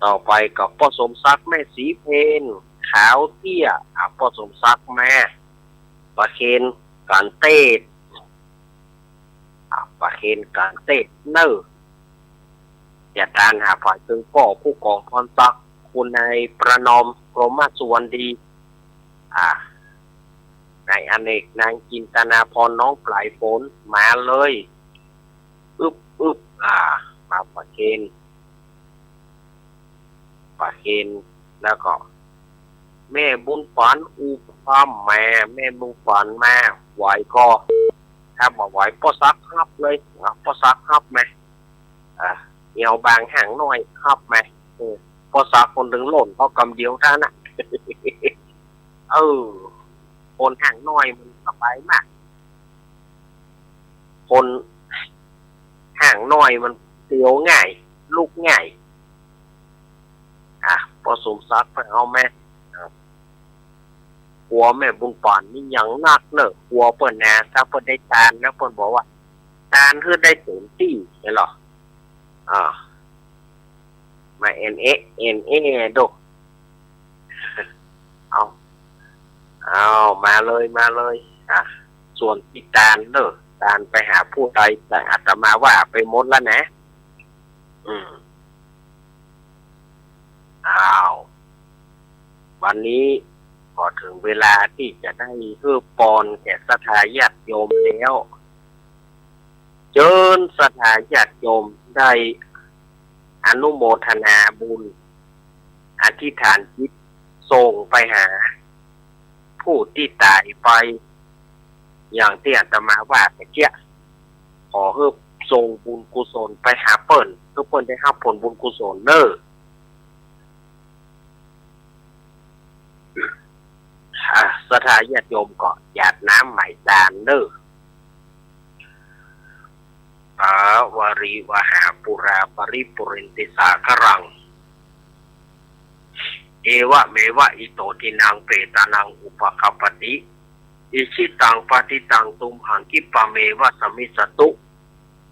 ต่อไปกับพ่อสมศักดิ์แม่สีเพนขาวเตี้ยพ่อสมศักดิ์แม่ประเคนการเต้ประเคนการเต้เนออย่าทานหาฝ่ายถึงพ่อผู้กองพรศักดิ์คุณนายประนอมกรมสุวรรณดีนายอเนกนางจินตนาพรน้องปลายฝนมาเลยมาประเคนแล้วก็แม่บุญฝันอุปามแม่บุญฝันแม่ไหวก็ถ้าบอกไหวพ่อซักฮับเลยพ่อซักฮับไหมเหี่ยวบางห่างหน่อยฮับไหมพ่อซักคนถึงหล่นเพราะกำเดียวท่านน่ะคนห่างหน่อยมันสบายมากคนห่างหน่อยมันเตียวง่ายลูกง่ายพอสมศักดิ์ไปเอาแม่กลัวแม่บุญฝันนี่ยังนักเนอะกลัวเปิ่นนะถ้าเปิ่นได้ตานแล้วเปิ่นบอกว่าตานคือได้เต็มที่ใช่หรอ อ่ามาเอ็นเอดูเอาเอามาเลยอ่ะส่วนที่ตาลเนอะตาลไปหาผู้ใดแต่อาตมาว่าไปหมดแล้วนะอ้าววันนี้พอถึงเวลาที่จะได้เพื่อปอนแก่ศรัทธาญาติโยมแล้วเชิญศรัทธาญาติโยมได้อนุโมทนาบุญอธิษฐานจิตส่งไปหาผู้ที่ตายไปอย่างที่อาตมาว่าเมื่อกี้ขอให้ส่งบุญกุศลไปหาเปิ้นทุกคนได้รับผลบุญกุศลเด้อศรัทธาญาติโยมก็หยาดน้ำไหมดานเด้อวารีวหาปุราปริปุเรนติสาครังเอวะเมวะอิโตทินังเปตานังอุปกัปปติอิชิตังปฏิตังตุมหังคิปะเมวะสมิสตุ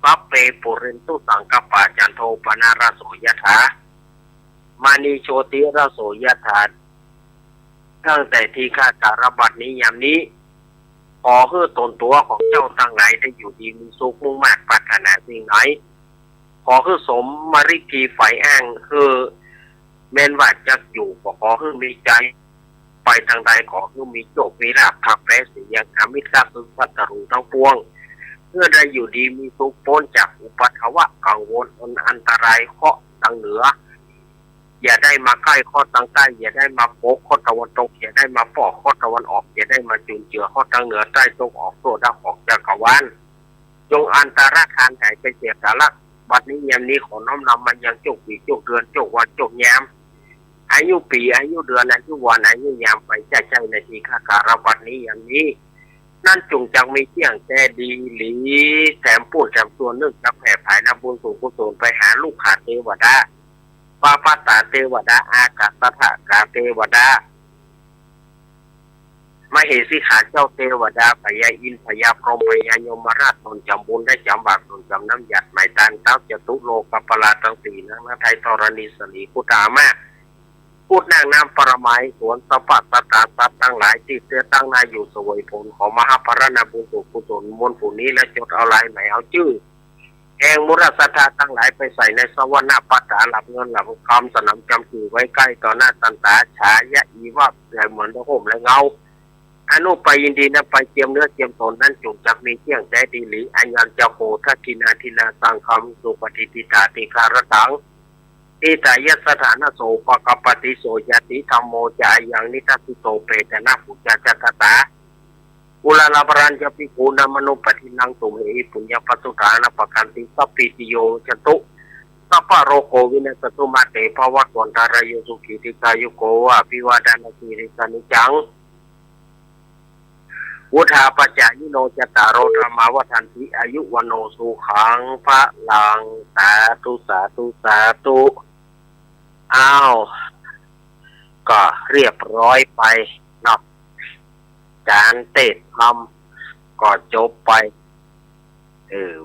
ปัปเปปุเรนตุสังกปาจันโทปนาราโสยถามานีโชติราโสยถาตั้งแต่ที่ข้าการบัดนี้ยามนี้ขอให้ตนตัวของเจ้าทั้งหลายได้อยู่ดีมีสุขมุ่งมั่นปรารถนาสิ่งไหนขอให้สมมริกีไฟอ้างคือแม้นว่าจะอยู่ก็ขอให้มีใจไปทางใดขอให้มีโชคมีลาภขับแปะสิ่งอย่างอามิตรสุสัตตรูทั้งปวงเพื่อได้อยู่ดีมีสุขพ้นจากอุปัฏฐวะกังวลอันตรายเคาะทางเหนืออย่าได้มาใกล้ข้อทางใต้อย่าได้มาโปกข้อตะวันตกอย่าได้มาปอกข้อตะวันออกอย่าได้มาจุนเจือข้อทางเหนือใต้ตกออกโซดาออกจากกวานจงอันตรธานหายไปเสียสาระบัดนี้ยามนี้ขอน้อมนำมันยังโจกปีโจกเดือนโจกวันโจกยามอายุปีอายุเดือนอายุวันอายุยามไปใจในทีข้าการบัดนี้ยามนี้นั่นจงจังมีเที่ยงแต่ดีหลีแถมพูดแถมตัวนึกจะแผ่ภายนาบุญสูงกุศลไปหาลูกขาเทวดาปาปตาเทวดาอากาศตถากาเทวดามเหสีขาเจ้าเทวดาพญาอินพญาพรหมพญายมราชนนจำบุญได้จำบากนนจำน้ำหยัดหมายตานเต้าจตุโลกปราทั้งสี่นังนาไทยธรณีสลีพุทธามาพูดนางน้ำปรมัยสวนสปัตตตาสัตตั้งหลายที่เตือตั้งนายอยู่สวยผลของมหาปรณบุญสุกุศลมวลผู้นี้และจดเอาลายไหนเอาชื่อแห่งมุรสธาตั้งหลายไปใส่ในสวรรค์ปัตตาหลับเงินหลับคำสนามจำสื่อไว้ใกล้ต่อหน้าตันตาฉายะอีว่าเหมือนห่มและเงาอนุไปยินดีนะไปเจียมเนื้อเจียมตนนั่นจงจักมีเที่ยงใจดีหลีอัญญันเจ้าโหทักกินาทินาสังคำสุปฏิปิตาติคารตังอิตายสถานโสปกปฏิโสยติธรรมโมจายังนิทัสสิโตเปตนะปุจจจัตตาอุลาลาบรัญญปิกูนามนุปฏินังตุเมหิปุญญปัสสุฐานปกันติสัพพิติโยจตุสัพพะโรโควินัสตุมาเตภวัตวันตารายสุขีติกายุโกวะภิวาดานาสีริสานิจังวุธาปัจจายิโนจตารโรธรรมวัฏันติอายุวโนสุขังพระลังสาธุสาธุสาธุอ้าวก็เรียบร้อยไปเนาะการเทศทำก็จบไป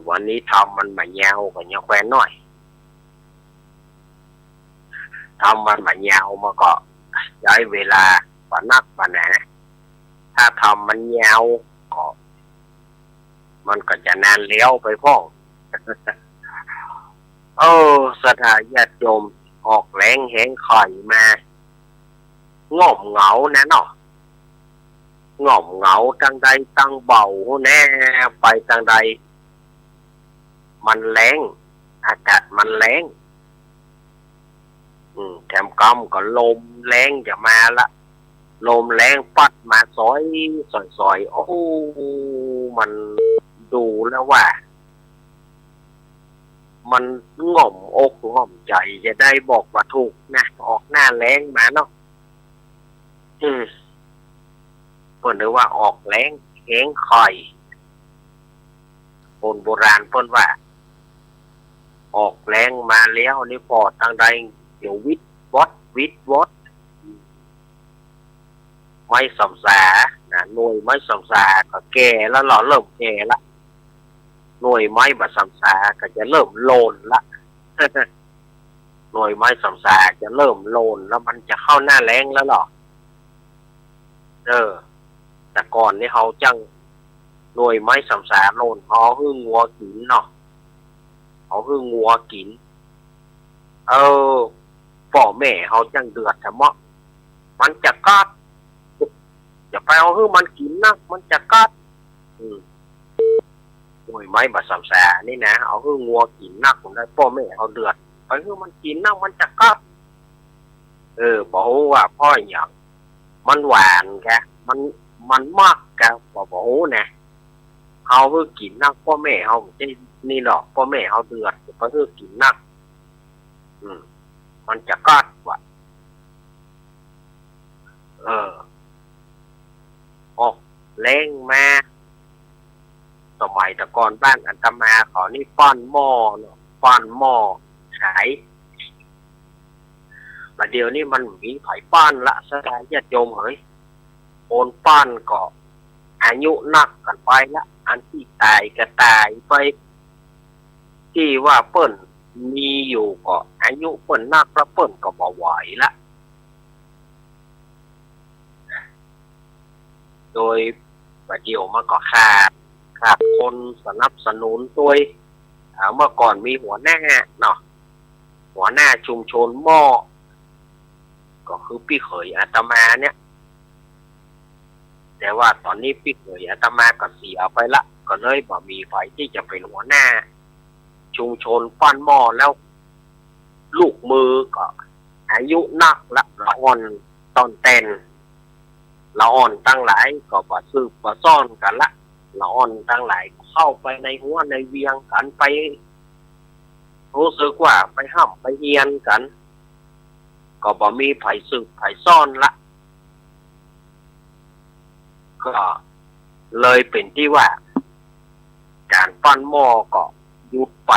วันนี้ทำมันมายาวกว่าเนี้ยแควนหน่อยทำมันมายาวมาก็ใช้เวลากว่านักกว่าหนาถ้าทำมันยาวก็มันก็จะนานเลี้ยวไปพ่อศรัทธาญาติโยมออกแรงแหงข่อยมาง่อมเหงานะเนาะง่อมเหงาตั้งใดตั้งเบาแน่ไปตั้งใดมันแรงอากาศมันแรงแถมกำก็ลมแรงจะมาละลมแรงปัดมาซอยโอ้มันดูแล้วว่ามันง่อมอกง่อมใจจะได้บอกว่าถูกนะออกหน้าแรงมาเนาะเพิ่นเรียกว่าออกแรงแข็งข่อยคนโบราณเพิ่นว่าออกแรงมาแล้วนี่พอทางใดเดี๋ยววิทวอดไม่สมสาหน่วยไม่สมสาก็แก่แล้วหล่อเริ่มแก่ละหน่วยไม้บัดสมสาก็จะเริ่มโลนละ หน่วยไม้สำสาจะเริ่มโลนแล้วมันจะเข้าหน้าแล้งแล้วหรอแต่ก่อนนี่เขาจังหน่วยไม้สำสาโลนเขาหึ่งงัวกินเนาะเขาหึ่งงัวกินพ่อแม่เขาจังเดือดแต่เมาะมันจะกัดอย่าไปเอาให้มันกินนะมันจะกัดหน่วยไม้บาสำสานี่นะเอาให้งัวกินนักผมได้พ่อแม่เขาเดือดไปให้มันกินนะมันจะกัดบอกว่าพ่ออย่างมันหวานแกมันมากแกบอกนะเขาเพื่อกินนักพ่อแม่เขาจะนี่หรอกพ่อแม่เขาเดือดไปเพื่อกินนักมันจะกัดว่ะออกแรงมาสมัยแต่ก่อนบ้านอัตมาขอนี่ป้อนหม้อเนาะป้อนหม้อขายแต่เดี๋ยวนี้มันมีไผ่ป้อนละสลายญาติโยมเฮ้ยโอนป้อนก็อายุนักกันไปละอันที่ตายก็ตายไปที่ว่าเปิ้นมีอยู่ก็อายุเปิ้นนักแล้วเปิ้นก็บ่ไหวละโดยประเดี๋ยวมันก็ขาดคนสนับสนุนด้วยเมื่อก่อนมีหัวหน้าเนาะหัวหน้าชุมชนหม้อก็คือพี่เขยอาตมาเนี่ยแต่ว่าตอนนี้พี่เขยอาตมาก็เสียไปละก็เลยบ่มีไฟที่จะเป็นหัวหน้าชุมชนปั้นหม้อแล้วลูกมือก็อายุนักละละอ่อนตอนเต้นละอ่อนตั้งหลายก็บ่สืบบ่ซ่อนกันละละอ่อนตั้งหลายเข้าไปในหัวในเวียงกันไปรู้สึกว่าไปห้ามไปเฮียนกันก็บ่มีไผสืบไผซ่อนละก็เลยเป็นที่ว่าการปั้นหม้อก็ยุบไป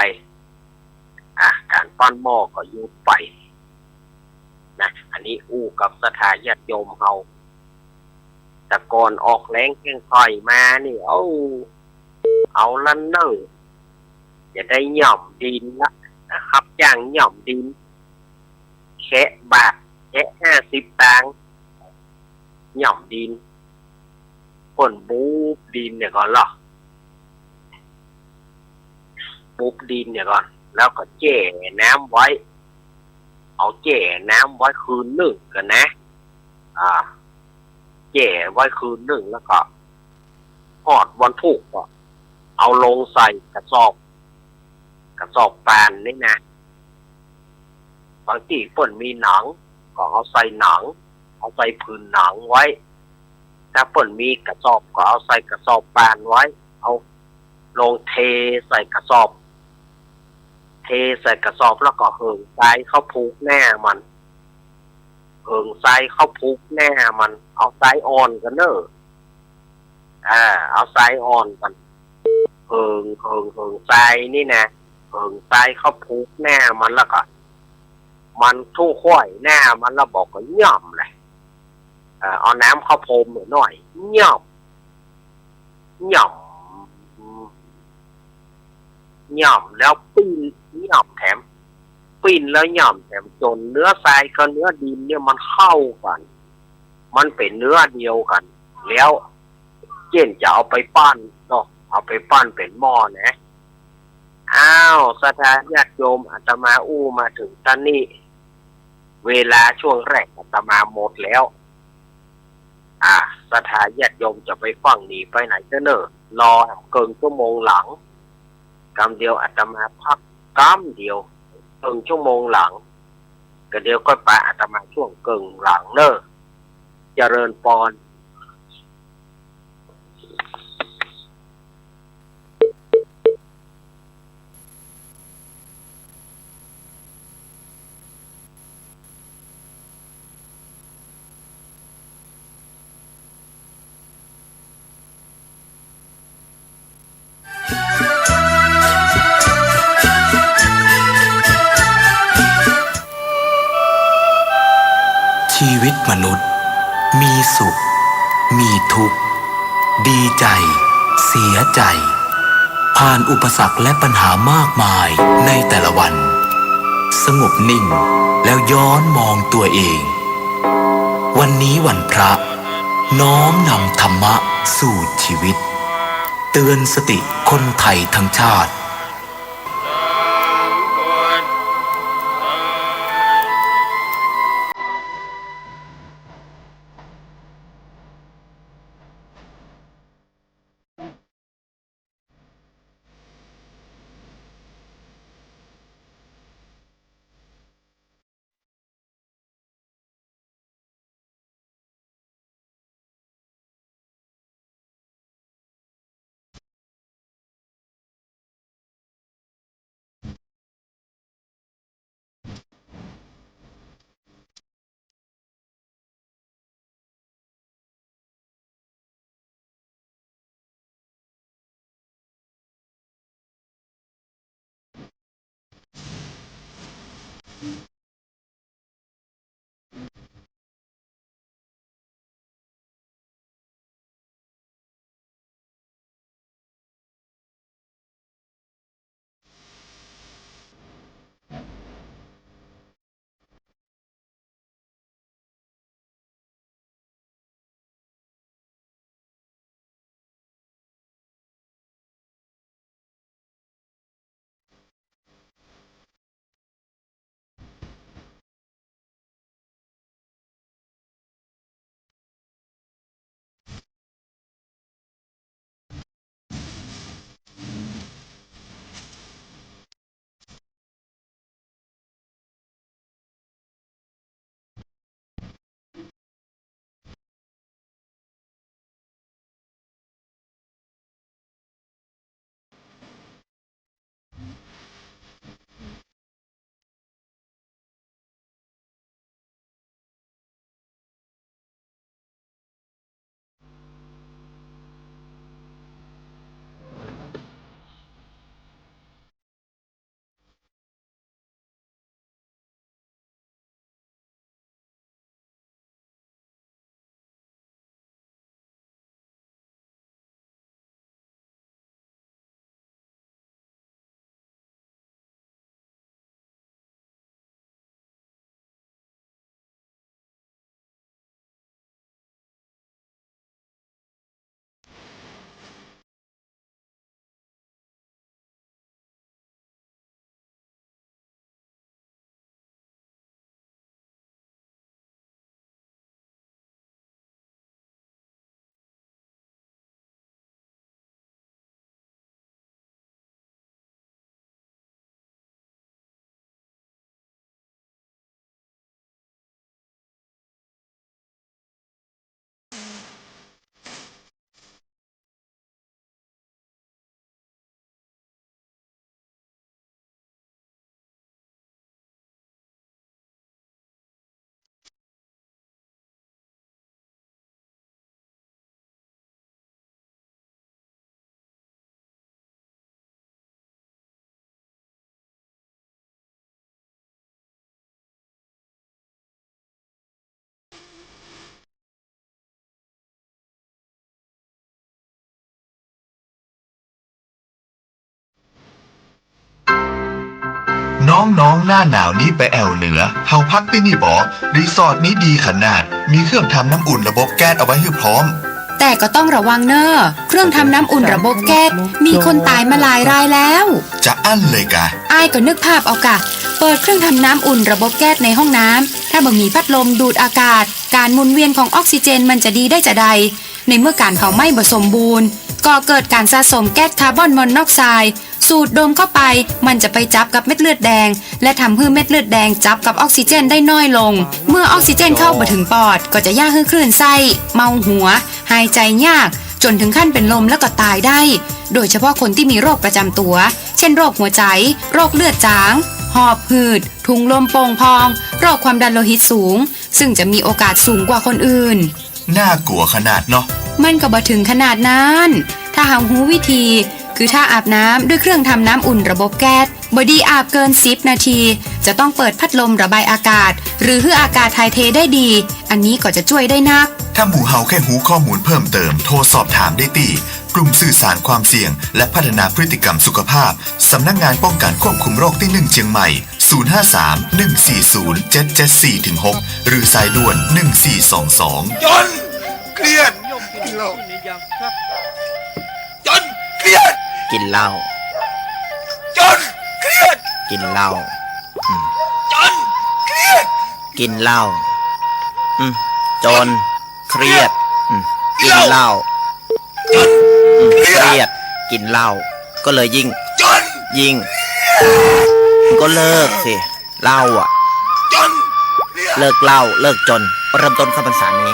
การปั้นหม้อก็ยุบไปนะอันนี้อู้กับสถาญาติโยมเฮาแต่ก่อนออกแรงแข่งข่อยมานี่เอาลันเนอร์จะได้หย่อมดินละนะครับจ้างหย่อมดินแค่บาทแค่50 ตังค์หย่อมดินคนบูบดินเนี่ยก่อนหรอบูบดินเนี่ยก่อนแล้วก็แจ่น้ำไว้เอาแจ่น้ำไว้คืนหนึ่งกันนะแจ่ไว้คืนหนึ่งแล้วก็ทอดวันพุธก็เอาลงใส่กระสอบปานนี่นะบางทีเพิ่นมีหนังก็เอาใส่หนังเอาใส่ผืนหนังไว้ถ้าเพิ่นมีกระสอบก็เอาใส่กระสอบปานไว้เอาลงเทใส่กระสอบแล้วก็เหิงทรายเข้าผูกแน่มันเหิงทรายเข้าผูกแน่มันเอาทรายอ่อนกันเนอะเอาทรายอ่อนกันเหิงทรายนี่นะเหิงทรายเข้าผูกแน่มันแล้วก็มันทุ่งค่อยแน่มันแล้วบอกก็ย่อมเลยเอาน้ำเข้าพรมหน่อยย่อมแล้วปิ้นย่อมแถมปิ้นแล้วย่อมแถมจนเนื้อทรายกับเนื้อดินเนี่ยมันเข้ากันมันเป็นเนื้อเดียวกันแล้วเจนจะเอาไปปั้นเนาะเอาไปปั้นเป็นหม้อนะสถานญาติโยมอาตมาอู้มาถึงตอนนี้เวลาช่วงแรกอาตมาหมดแล้วสถานญาติโยมจะไปฟังหนีไปไหนก็เนอะรอเกินชั่วโมงหลังกำเดียวอาตมาพักกำเดียวเกินชั่วโมงหลังก็เดียวก็ไปอาตมาช่วงเกินหลังเนอะเจริญพร ชีวิตมนุษย์มีสุขมีทุกข์ดีใจเสียใจผ่านอุปสรรคและปัญหามากมายในแต่ละวัน สงบนิ่งแล้วย้อนมองตัวเอง วันนี้วันพระ น้อมนำธรรมะสู่ชีวิต เตือนสติคนไทยทั้งชาติน้องๆหน้าหนาวนี้ไปแอวเหนือเฮาพักที่นี่บ่รีสอร์ทนี้ดีขนาดมีเครื่องทำน้ำอุ่นระบบแก๊สเอาไว้ให้พร้อมแต่ก็ต้องระวังเนอะเครื่องทำน้ำอุ่นระบบแก๊สมีคนตายมาหลายรายแล้วจะอั้นเลยกะอ้ายก็นึกภาพเอากะเปิดเครื่องทำน้ำอุ่นระบบแก๊สในห้องน้ำถ้าบ่มีพัดลมดูดอากาศการหมุนเวียนของออกซิเจนมันจะดีได้จะใดในเมื่อการเผาไหม้บ่สมบูรณ์ก็เกิดการสะสมแก๊สคาร์บอนมอนอกไซด์สูดดมเข้าไปมันจะไปจับกับเม็ดเลือดแดงและทำให้เม็ดเลือดแดงจับกับออกซิเจนได้น้อยลงเมื่อออกซิเจนเข้ามาถึงปอดก็จะย่าให้คลื่นไส้เมาหัวหายใจยากจนถึงขั้นเป็นลมแล้วก็ตายได้โดยเฉพาะคนที่มีโรคประจำตัวเช่นโรคหัวใจโรคเลือดจางหอบหืดถุงลมโป่งพองโรคความดันโลหิตสูงซึ่งจะมีโอกาสสูงกว่าคนอื่นน่ากลัวขนาดเนาะมันก็บ่ถึงขนาดนั้นถ้าหาหูวิธีคือถ้าอาบน้ำด้วยเครื่องทำน้ำอุ่นระบบแก๊สบอดี้อาบเกิน10 นาทีจะต้องเปิดพัดลมระบายอากาศหรือให้อากาศถ่ายเทได้ดีอันนี้ก็จะช่วยได้นักถ้าหมู่เฮาแค่หูข้อมูลเพิ่มเติมโทรสอบถามได้ที่กลุ่มสื่อสารความเสี่ยงและพัฒนาพฤติกรรมสุขภาพสำนักงานป้องกันควบคุมโรคที่1เชียงใหม่0 053-140-774-6 หรือสายด่วน 1422 จนเครียด โยมกินเหล้านี่ยังครับ จนเครียด กินเหล้า จนเครียด กินเหล้า จนเครียด กินเหล้าจนเครียดกินเหล้าเครียดกินเหล้าก็เลยยิ่ง จน ก็เลิกสิเหล้าอ่ะ จนเครียด เลิกเหล้าเลิกจนเริ่มต้นเข้าพรรษานี้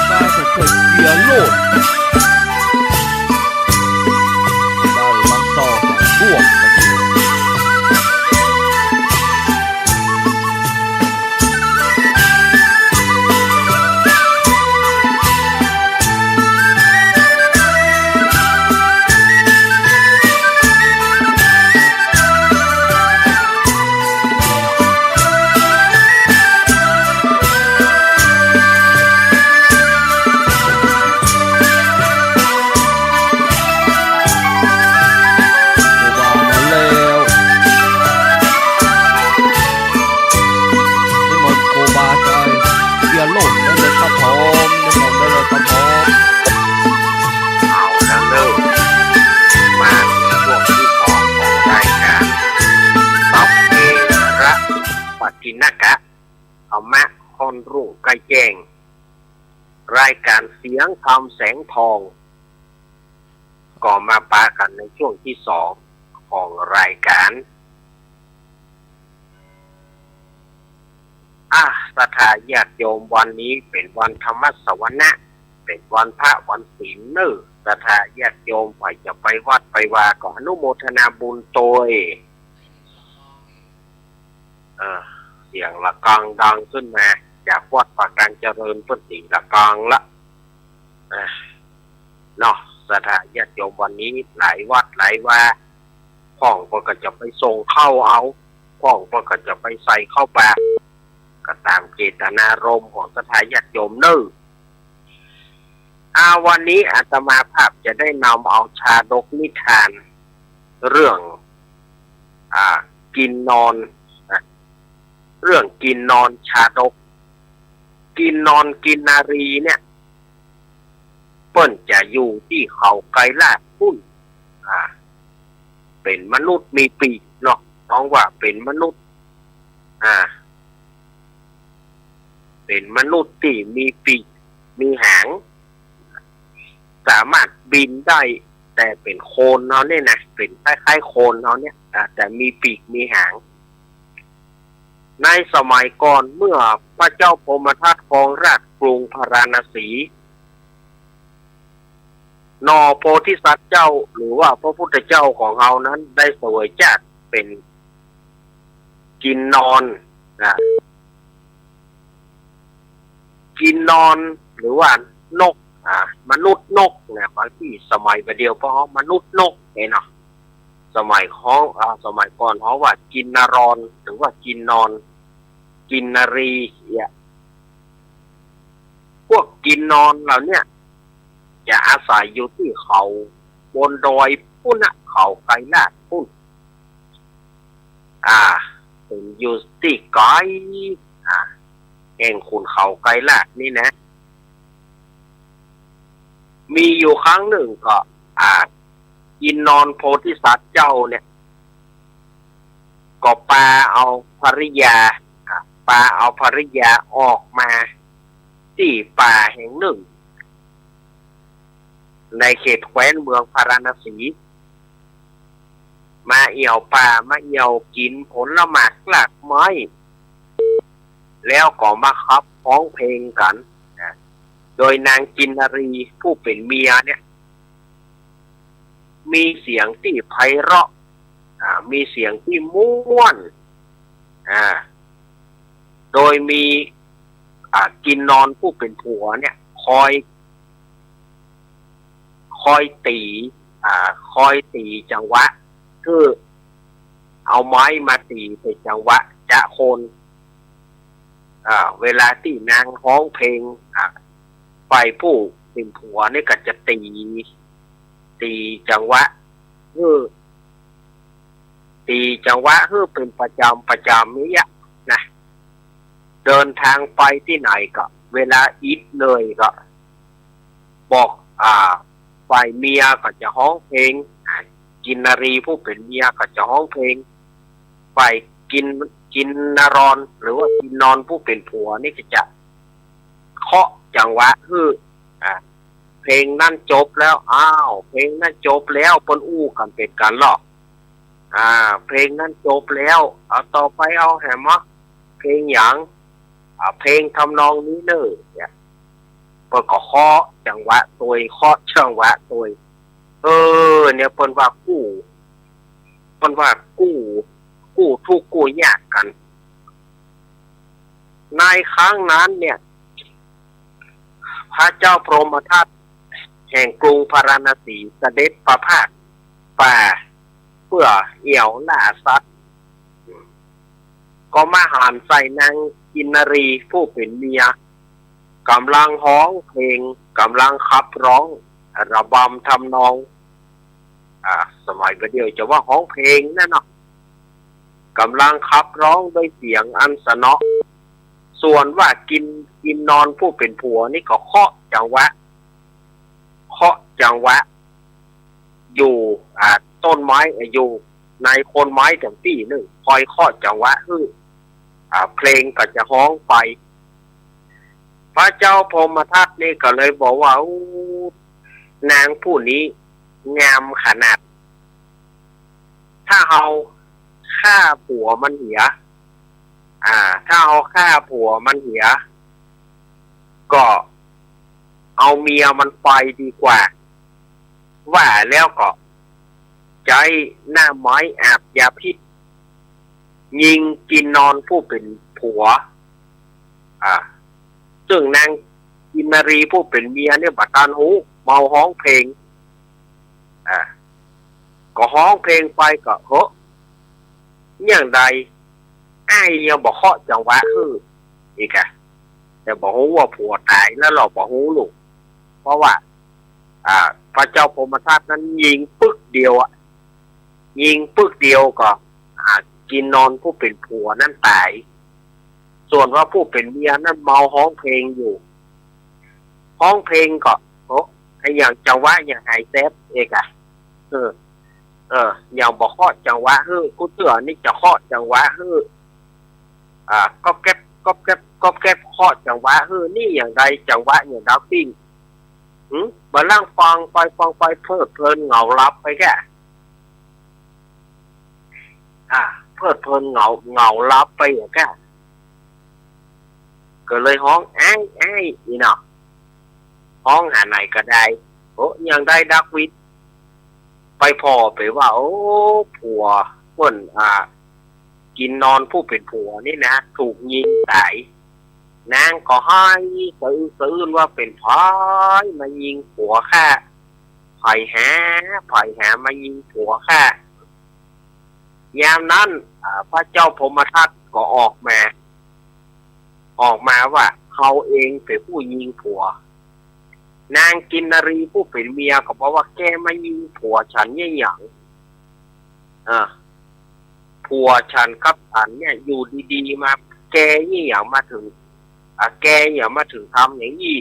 ตาจะเป็นเกียร์โลดตาลังต่อพวกคนรุ่งไกลแจ้งรายการเสียงคำแสงทองก็มาปากันในช่วงที่สองของรายการศรัทธาญาติโยมวันนี้เป็นวันธรรมสวนะเป็นวันพระวันศีลเนอศรัทธาญาติโยมไปจะไปวัดไปวาก็อนุโมทนาบุญโดยเสียงละกังดังขึ้นมาจากวัดปากกลางเจริญเพื่อสิ่งละกังละเนาะศรัทธาญาติโยมวันนี้หลายวัดหลายว่าพ่องก็จะไปส่งเข้าเอาพ่องก็จะไปใส่เข้าปากก็ตามเจตนารมณ์ของศรัทธาญาติโยมเนอวันนี้อาตมาภาพจะได้นำเอาชาดกนิทานเรื่องกินนอนเรื่องกินนอนชาดกกินนอนกินนารีเนี่ยเปิ้นจะอยู่ที่เขาไกรลาดพุ่นเป็นมนุษย์มีปีกเนาะน้องว่าเป็นมนุษย์เป็นมนุษย์ที่มีปีกมีหางสามารถบินได้แต่เป็นโคนเนาะเนี่ยนะเป็นคล้ายๆโคนเนาะเนี่ยแต่มีปีกมีหางในสมัยก่อนเมื่อพระเจ้าพรหมทัตครองราชย์กรุงพาราณสีนอโพธิสัตว์เจ้าหรือว่าพระพุทธเจ้าของเรานั้นได้เสวยชาติเป็นกินนอนกินนอนหรือว่านกมนุษย์นกเนี่ยบางที่สมัยประเดียวเพราะมนุษย์นกเนาะสมัยก่อนเขาว่ากินนารอนหรือว่ากินนอนกินนารีเนี่ยพวกกินนอนเหล่านี้จะอาศัยอยู่ที่เขาบนดอยพุ่นเขาไกรลาดพุ่นเป็นอยู่ที่ไกลแห่งขุนเขาไกรลาดนี่นะมีอยู่ครั้งหนึ่งก็กินนอนโพธิสัตว์เจ้าเนี่ยก็ปาเอาภริยาออกมาที่ป่าแห่งหนึ่งในเขตแคว้นเมืองพาราณสีมาเอี่ยวป่ามาเอี่ยวกินผลไม้หลากไม้แล้วก็มาคับร้องเพลงกันโดยนางกินนารีผู้เป็นเมียเนี่ยมีเสียงที่ไพเราะมีเสียงที่ม่วนโดยมีกินนอนผู้เป็นผัวเนี่ยคอยตีจังหวะคือเอาไม้มาตีเป็นจังหวะจะโคนเวลาที่นางร้องเพลงฝ่ายผู้เป็นผัวนี่ก็จะตี ตีจังหวะตีจังหวะเป็นประจำนี้นะเดินทางไปที่ไหนก็เวลาอิดเลยก็บอกฝ่ายเมียก็จะร้องเพลงกินนารีผู้เป็นเมียก็จะร้องเพลงฝ่ายกินนารอนหรือว่ากินนอนผู้เป็นผัวนี่ก็จะเคาะจังหวะเพลงนั่นจบแล้วเพลงนั่นจบแล้วปนอู้กันเป็นกันหรอกเพลงนั่นจบแล้วเอาต่อไปเอาแหมะเพลงหยังเพลงทำนองนี้เนอะเนี่ยเปิดก็เคาะจังหวะตัวเคาะจังหวะตัวเนี่ยเปิดว่ากู้ทุกกู้ยากกันในครั้งนั้นเนี่ยพระเจ้าพรหมทัตแห่งกรุงพาราณสีเสด็จประพาสป่าเพื่อเอี่ยวล่าสัตว์ก็มาหามใส่นางกินนารีผู้เป็นเมียกำลังฮ้องเพลงกำลังขับร้องระบำทำนองสมัยประเดี๋ยวจะว่าฮ้องเพลงนั่นเนาะกำลังขับร้องด้วยเสียงอันสนอส่วนว่ากินนอนผู้เป็นผัวนี่ก็เคาะจังหวะอยู่ต้นไม้อยู่ในโคนไม้ถึงที่หนึ่งคอยเคาะจังหวะเพลงก็จะฮ้องไปพระเจ้าพรหมทัตนี่ก็เลยบอกว่านางผู้นี้งามขนาดถ้าเอาฆ่าผัวมันเหียถ้าเอาฆ่าผัวมันเหียก็เอาเมียมันไปดีกว่าว่าแล้วก็ใจหน้าไม้อาบยาพิษยิงกินนอนผู้เป็นผัวซึ่งนางกินนารีผู้เป็นเมียเนี่ยบัดตานหูเมาฮ้องเพลงก็ฮ้องเพลงไปก็อย่างใดไอ้ยังบอกเคาะจังหวะอีกแต่บอกว่าผัวตายแล้วเราบอกลูกเพราะว่าพระเจ้าพรหมทัตนั้นยิงปึ๊กเดียวก็กินนอนผู้เป็นผัวนั่นตายส่วนว่าผู้เป็นเมียนั่นเมาฮ้องเพลงอยู่ฮ้องเพลงก็ไอ้อย่างจังหวะอย่างไฮเซฟเอกอย่างบอกเคาะจังหวะกูเตือนนี่จะเคาะจังหวะก็แก๊บเคาะจังหวะนี่อย่างใดจังหวะอย่างดาวติ้งมาล่างฟังไปเพลิดเพลินเหงาลับไปแกเพลิดเพลินเหงาลับไปอย่างแกก็เลยฮ้องไอ้นี่เนาะฮ้องหาไหนก็ได้อย่างได้ดักวิทไปพอไปว่าผัวคนกินนอนผู้เป็นผัวนี่นะถูกยิงตายนางก็ให้ตื่นว่าเป็นพายมายิงผัวข้าไผ่หามายิงผัวข้ายามนั้นพระเจ้าพรหมทัตก็ออกมาว่าเขาเองเป็นผู้ยิงผัวนางกินนารีผู้เป็นเมียก็บอกว่าแกมายิงผัวฉันเนี่ยอย่างผัวฉันกับฉันเนี่ยอยู่ดีๆมาแกนี่อย่างมาถึงแกอย่ามาถึงทำอย่างนี้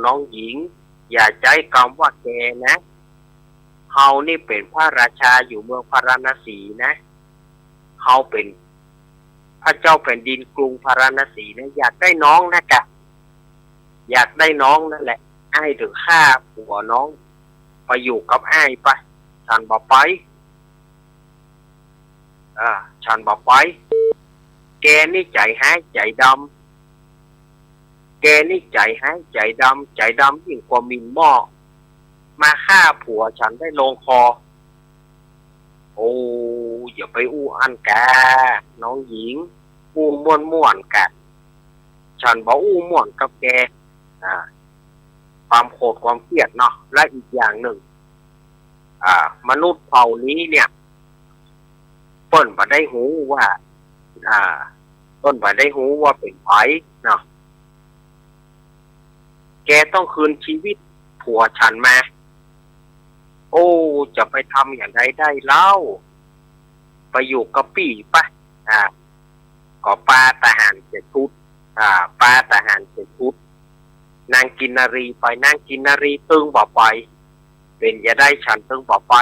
น้องหญิงอย่าใจคำว่าแกนะเฮานี่เป็นพระราชาอยู่เมืองพาราณสีนะเฮาเป็นพระเจ้าแผ่นดินกรุงพาราณสีนะอยากได้น้องนะกะอยากได้น้องนั่นแหละไอ้ถึงฆ่าผัวน้องไปอยู่กับไอ้ไปฉันบอกไปฉันบอกไปแกนี่ใจหายใจดำแกนี่ใจหายใจดำยิ่งกว่ามินหม้อมาฆ่าผัวฉันได้ลงคออย่าไปอู้อันแกน้องหญิงอู้ม่วนแกฉันบอกอู้ม่วนกับแกความโกรธความเครียดเนาะและอีกอย่างหนึ่งมนุษย์เผ่านี้เนี่ยเปิ้นมาได้หูว่าต้นไปได้หูว่าเป็นไผเนาะแกต้องคืนชีวิต ผัวฉันมาโอ้จะไปทำอย่างไรได้เล่าไปอยู่กับปี่ปะก็ป้าทหาร7 ชุดป้าทหาร7 ชุดนางกินนารีไปนางกินนารีตึงบ่ไปเป็นจะได้ฉันตึงบ่ไป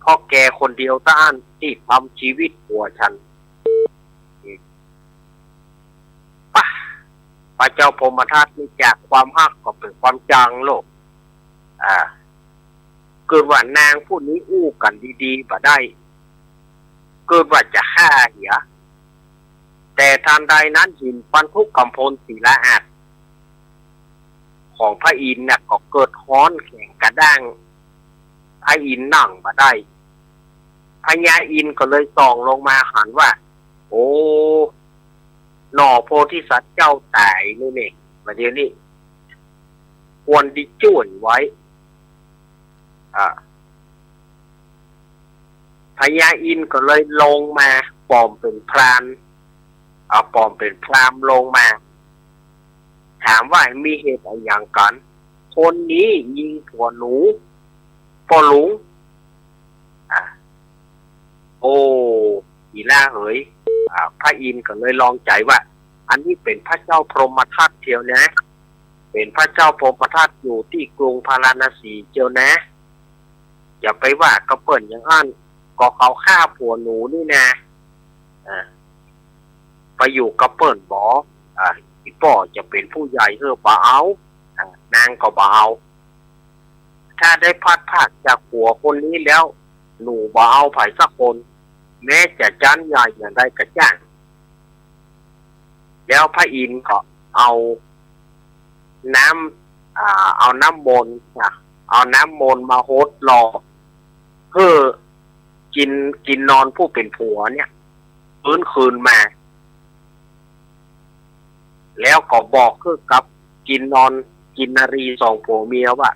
เพราะแกคนเดียวต้านที่ทำชีวิตผัวฉันป่ะพระเจ้าพรหมทัตนี่จากความฮักก็เป็นความจังโลกเกิดว่านางผู้นี้อู้กันดีๆบ่ได้เกิดว่าจะฆ่าเหียแต่ทันใดนั้นหินปันทุกกำพลศิลาอาจของพระอินทร์เนี่ยก็เกิดฮ้อนแข่งกระด้างพระอินทร์นั่งบ่ได้พญาอินทร์ก็เลยส่องลงมาหันว่าโอ้หน่อโพธิสัตว์เจ้าตายนี่เองประเดี๋ยวนี้ควรดิจุ่นไว้พญาอินทร์ก็เลยลงมาปลอมเป็นพรานปลอมเป็นพรามลงมาถามว่ามีเหตุอะไรอย่างกันคนนี้ยิงผัวหนูพ่อลุงโอ้อีล่าเอ๋ยพระอินทร์ก็เลยลองใจว่าอันนี้เป็นพระเจ้าพรหมทัตเทียวนะเป็นพระเจ้าพรหมทัตอยู่ที่กรุงพาราณสีเจียวนะอย่าไปว่ากระเปิ่นอย่างนั้นก็เขาฆ่าผัวหนูนี่นะไปอยู่กระเปิ่นบ่อีป่อจะเป็นผู้ใหญ่บ่เอานางก็บ่เอาถ้าได้พัดภาคจากผัวคนนี้แล้วหนูบ่เอาไผสักคนแม้จะจันใหญ่อย่างใดก็จ้างแล้วพระอินทร์ก็เอาน้ำเอาน้ำมนต์เอาน้ำมนต์มาโฮดรอเพื่อกินนอนผู้เป็นผัวเนี่ยฟื้นคืนมาแล้วก็บอกคือกับกินนอนกินนารีสองผัวเมียว่า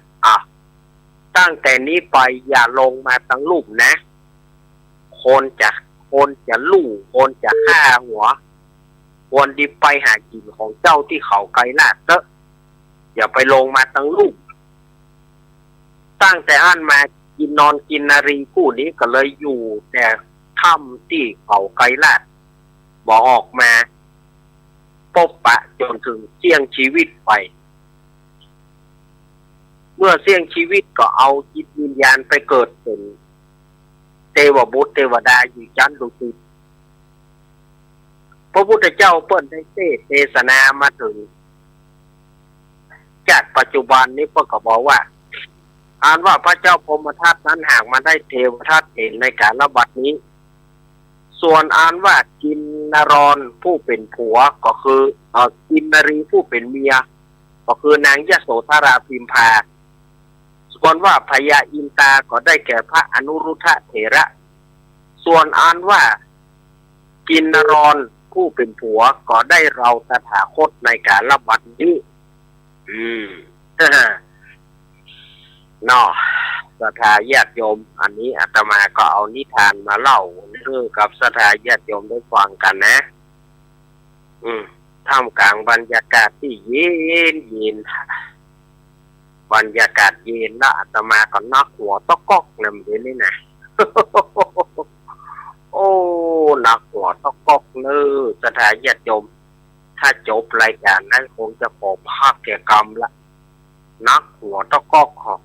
ตั้งแต่นี้ไปอย่าลงมาตั้งลูกนะคนจะลู่คนจะฆ่าหัวควรดิบไปหากินของเจ้าที่เขาไกลลาดเตอะอย่าไปลงมาตั้งลูกตั้งแต่อันมากินนอนกินนารีคู่นี้ก็เลยอยู่แต่ถ้ำที่เขาไกลลาดบอกออกมาพบปะจนถึงเสี่ยงชีวิตไปเมื่อเสี่ยงชีวิตก็เอาจิตวิญญาณไปเกิดเป็นเทวบุตรเทวดาอยู่ชั้นดุสิตพระพุทธเจ้าเปิ้นได้เทศนามาถึงจากปัจจุบันนี้เพิ่นก็บอกว่าอ่านว่าพระเจ้าพรหมทัตนั้นหากมาได้เทวทัตเห็นในการระบัดนี้ส่วนอ่านว่ากินนรอนผู้เป็นผัวก็คือกินนรีผู้เป็นเมียก็คือนางยโสธราพิมพาส่วนว่าพญาอินตาก็ได้แก่พระอนุรุทธะเถระส่วนอ่านว่ากินนรอนผู้เป็นผัวก็ได้เราตถาคตในการระบัดนี้เนาะศรัทธาญาติโยมอันนี้อาตมาก็เอานิทานมาเล่าเรื่องกับศรัทธาญาติโยมได้ฟังกันนะท่ามกลางบรรยากาศที่เย็นบรรยากาศเย็นแล้วอาตมาก็นักหัวตะก๊อกนั่นเองนี่นะ โอ้นักหัวตะก๊อกเนอศรัทธาญาติโยมถ้าจบรายการนั้นคงจะขอภาคแก่กรรมละนักหัวตะก๊อกของ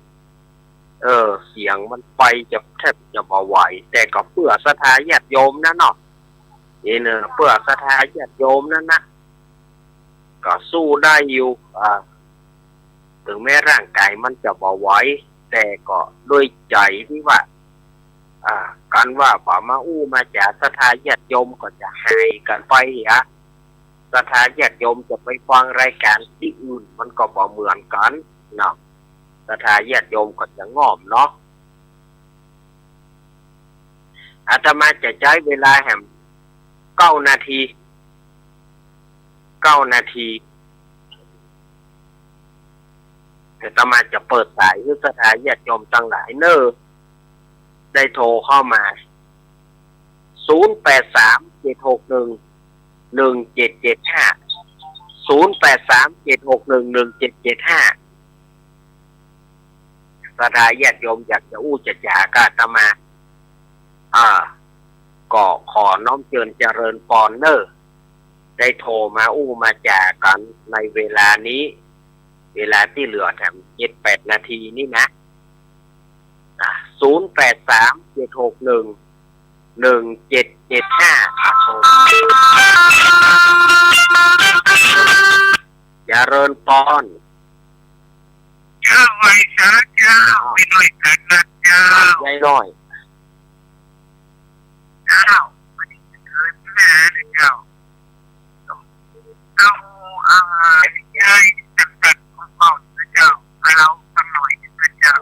เสียงมันไปจะแทบจะบ่ไหวแต่ก็เพื่อศรัทธาญาติโยมนะเนาะนี่เนอะเพื่อศรัทธาญาติโยมนั่นนะก็สู้ได้อยู่ถึงแม้ร่างกายมันจะบ่ไหวแต่ก็ด้วยใจที่ว่ากันว่าป่ามาอู้มาจากศรัทธาญาติโยมก็จะหายกันไปศรัทธาญาติโยมจะไปฟังรายการที่อื่นมันก็บ่เหมือนกันเนาะศรัทธาญาติโยมก็จะงอมเนาะอาตมาจะใช้เวลาแห่ง9 นาทีอาตมาจะเปิดสายให้ศรัทธาญาติโยมทั้งหลายได้โทรเข้ามา0837611775 0837611775 ศรัทธาญาติโยมอยากจะอู้จะจากอาตมา ก็ขอน้อมเชิญเจริญปอนเนอร์ได้โทรมาอู้มาจากันในเวลานี้ เวลาที่เหลือแถม7-8 นาทีนี่นะ0837611775โทรเจริญปอนเจ้าไว้ซะเจ้าไปด้วยกันนะเจ้าย ายน้อย เจ้ามันจะเกิดแม่นะเจ้าเอายายตัดของเก่านะเจ้าเราสักหน่อยนะเจ้า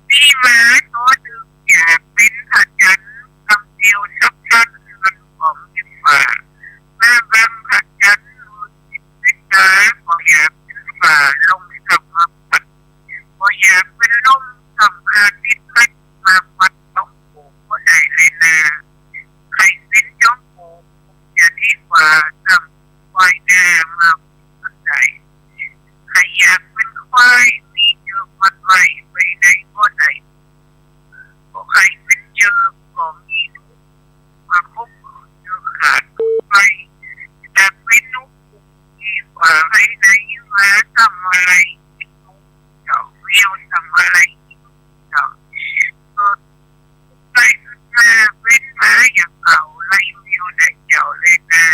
มีหมาตัวหนึ่งอยากเป็นอาจารย์คำเดียวชักชันมันผมจะฝ่าแม่บำอาจารย์เป็นตาก็อยากเป็นฝ่าลงกับมาปัดก็อยากเป็นลมสำคัญนิดเล็กมาปัดต้องผูกก็ได้เลยนะใครเป็นจ้องผูกจะดีกว่าทำควายแน่มาปัดใจใครอยากเป็นควายมีเยอะมัดไว้ไปไหนก็ได้ก็ใครเป็นเจอก็มีหนูมาคบเจอขาดไปแต่เป็นนกดีกว่าไปไหนมาทำอะไรเจ้าเวียวทำอะไรเจ้าไปขึ้นมาเป็นมาอย่างเก่าไล่เวียวได้เจ้าเลยนะ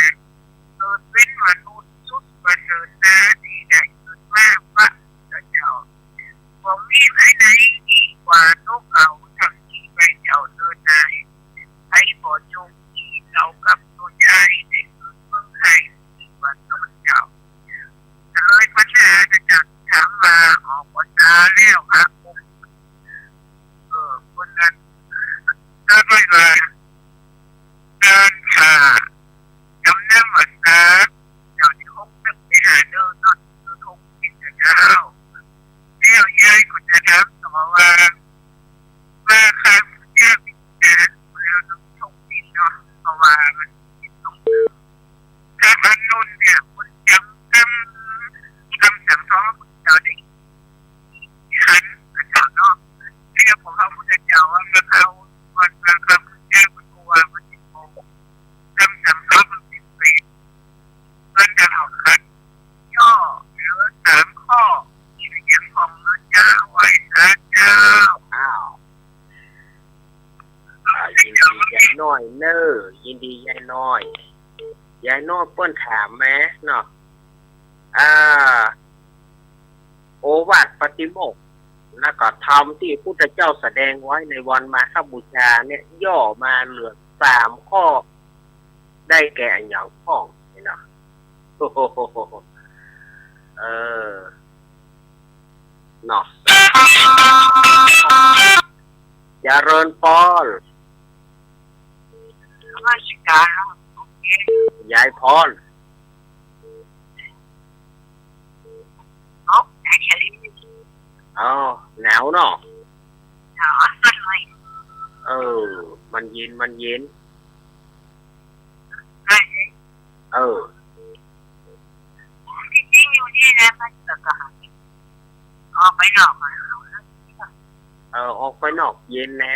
เป็นมนุษย์สุดประเสริฐนะที่ได้ขึ้นมาปะเจ้าผมมีภายในดีกว่านกเขาทำที่ไปเจ้าเดินนายให้บอจงที่เรากับตัวใหญ่เด็กเมืองไทยดีกว่าตัวเจ้าเลยพัฒนาจากถามมาออกวันตาแล้วครับคนนั้นก็ด้วยว่าเดินขาจำน้ำมันนะเจ้าที่คงนึกไปหาเดินนอนคือคงกินแต่เช้าเที่ยวยายก็จะถามต่อว่ามาค้างแค่พิจารณาเราต้องชงกินเนาะเพราะว่ามันต้องถ้าพันนุ่นเนี่ยคุณจำสั่งสอนเจ้าได้ขันเจ้าเนาะเรียกผมเขาพุทธเจ้าว่ามันเอาวันมาคำแก้มันตัวมันติดโมคำสั่งสอนมันติดเวทมันจะเอาขันย่อหรือ3 ข้อที่ยังของเจ้าไว้นะเจ้า ยินดียายน้อยเนอยินดียายน้อยยายน้อยเปิ้นถามแม้เนาะโอวาทปฏิโมกข์แล้วก็ธรรมที่พุทธเจ้าแสดงไว้ในวันมาฆบูชาเนี่ยย่อมาเหลือ3 ข้อได้แก่อย่างพ้องเนาะโอ้โหเนาะเจริญพรราชการยายพรหนาวเนาะมันเย็นจริงๆอยู่นี่นะมันจะกระหายออกไปนอกมาออกไปนอกเย็นนะ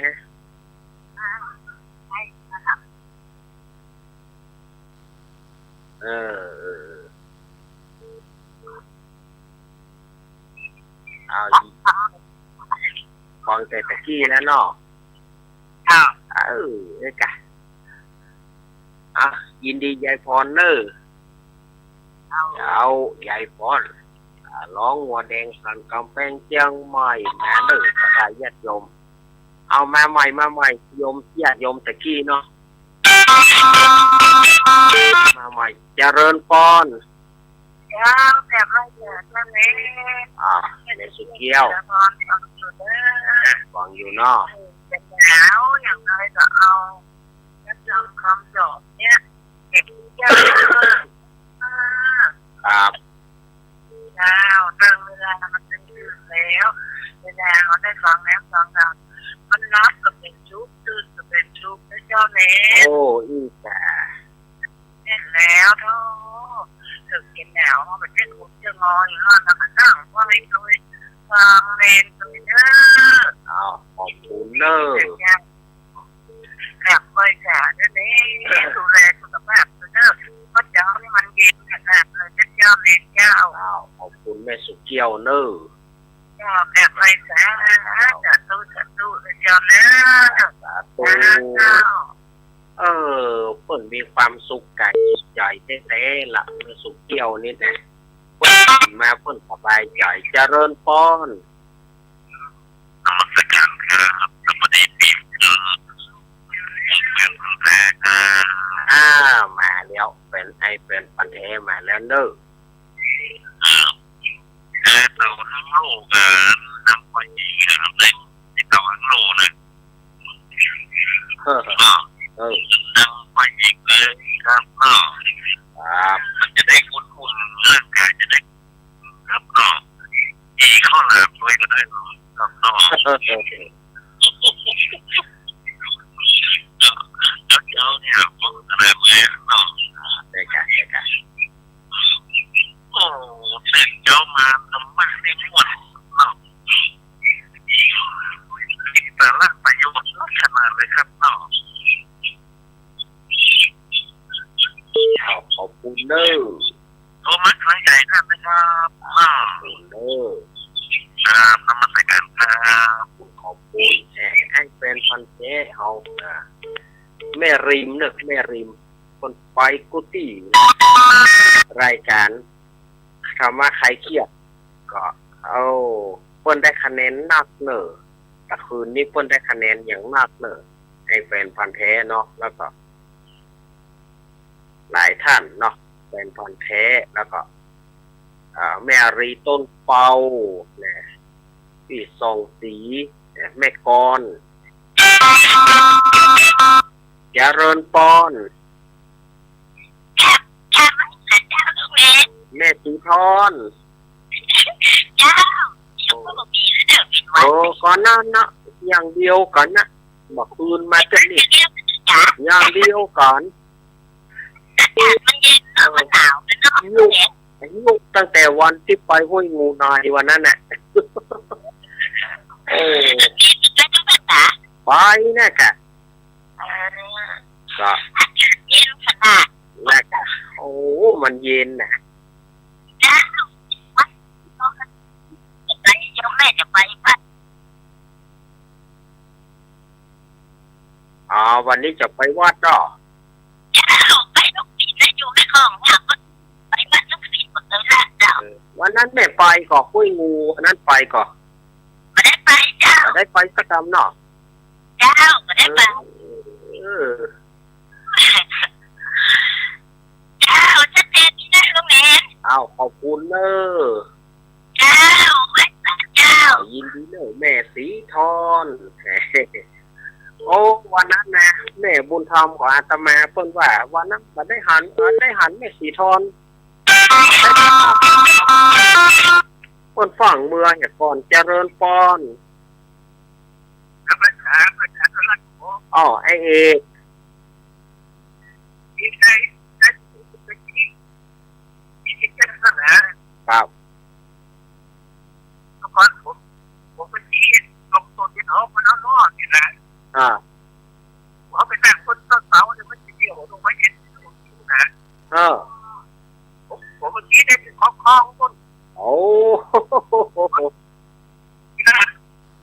ฟังแต่ตะกี้แล้วเนาะกะยินดียายพรเนอเอายายพรร้องหัวแดงสันกำแพงเชียงใหม่มาเนอสถานญาติโยมเอามาใหม่โยมญาติโยมตะกี้เนาะมาใหม่เจริญพรแบบไรเนี่ยนั่นเองในสุเกี้ยวฟังอยู่เนาะเป็นหนาวอย่างไรก็เอาแล้วจำคำจบเนี่ยเด็กเจ้าครับตั้งเวลามันเป็นตื่นแล้วเวลาเขาได้ฟังแล้วมันรับกับเป็นชุบตื่นกับเป็นชุบแล้วเจ้าเล็กอีแต่เห็นแล้วท้อถึงกินหนาวมันเป็นอุ่นจะงออยู่นั่นแล้วก็นั่งว่าไม่เคยฟังเล่นเลยนะ อ้าวขอบคุณเนอะ กลับไปจ้ะนั่นเองดูแลสุขภาพเนอะเพราะเจ้านี่มันเย็นขนาดเลยเจ้าแม่เจ้า อ้าวขอบคุณแม่สุเกี้ยวเนอะ กลับไปจ้ะจะตู้เจ้านะ สาธุเพิ่นมีความสุขกายใจแท้ๆละแม่สุเกี้ยวนี่นะเพิ่นกินมาเพิ่นสบายใจเจริญพร นมัสการครับสวัสดีปีครับเป็นแรกมาแล้วเป็นไอเป็นปันแทมาแล้วเนอะ เราทั้งโลกนำไปครับในต่อทั้งโลกเลย เฮ้อ นำไปอีกเลยครับครับ มันจะได้คุ้นๆร่างกายจะได้ครับอีกข้อหลังด้วยก็ได้ครับเจ้าเนี่ยผมอะไรเมื่อได้ค่ะโอ้เสร็จเจ้ามาทำมาได้หมดแต่ละประโยชน์ลักษณะเลยครับขอบคุณเนอะ โทมัสครั้งใหญ่ท่านนะครับขอบคุณเนอะครับนมัสการครับ ขอบคุณไอเป็นปันแทเฮาแม่ริมเนอะแม่ริมคนไปกุฏิรายการคำว่าใครเครียดก็เอาเพิ่นได้คะแนนนักเนอะแต่คืนนี้เพิ่นได้คะแนนอย่างมากเนอะไอเป็นพันแท้เนาะแล้วก็หลายท่านเนาะเป็นพันแท้แล้วก็แม่รีต้นเปาเนี่ยพี่ทรงสีแม่กรเจริญปอนแม่สีทอนโอ้ก่อนนั้นนะอย่างเดียวก่อนนะบอกคืนมาจะนี่อย่างเดียวก่อนยุกตั้งแต่วันที่ไปห้วยงูนายวันนั้นน่ะโอ้ไปนะกะก็นะกะโอ้มันเย็นนะวันนี้จะไปวัดอ่ะวันนั้นแม่ไปก่อห้วยงูวันนั้นไปก่อได้ไปสักคำเนาะเอาขอบคุณเนอะยินดีเนอะแม่สีทอนโอ้วันนั้นนะแม่บุญธรรมของอาตมาเพิ่นว่าวันนั้นมันได้หันแม่สีทอนคนฝั่งเมืองเนี่ยก่อนเจริญปอนอ๋อไอเอกครับผมไปชี้ลงตัวที่เขามันเอาล้อนี่นะเอาไปนั่งคนต้นเสาเนี่ยมันจะเกี่ยวลงไปเห็นนะผมเมื่อกี้ได้ถึงคล้องคนโอ้